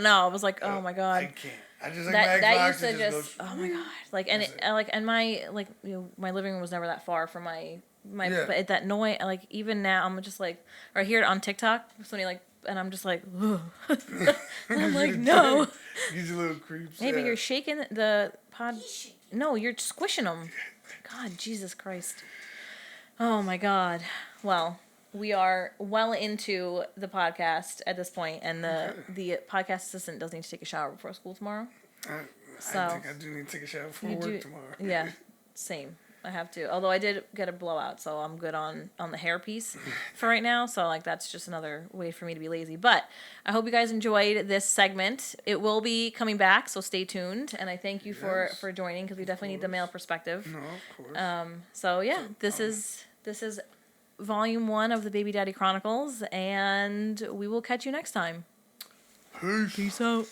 I was like, oh my god. I can't. I just like my Xbox. That used to goes, oh my god. Like, and and my, like, my living room was never that far from my but that noise, like, even now I'm just like, or I hear it on TikTok, somebody like, and I'm just like, ugh. I'm like, no. These little creeps. Maybe you're shaking the pod. No, you're squishing them. God, Jesus Christ. Oh my god. Well, we are well into the podcast at this point, and the podcast assistant does need to take a shower before school tomorrow. I think I do need to take a shower before work tomorrow. Yeah, same. I have to. Although I did get a blowout, so I'm good on the hair piece for right now. So, like, that's just another way for me to be lazy. But I hope you guys enjoyed this segment. It will be coming back, so stay tuned. And I thank you for joining, because we definitely need the male perspective. No, of course. So yeah, this is Volume 1 of the Baby Daddy Chronicles, and we will catch you next time. Peace. Peace out.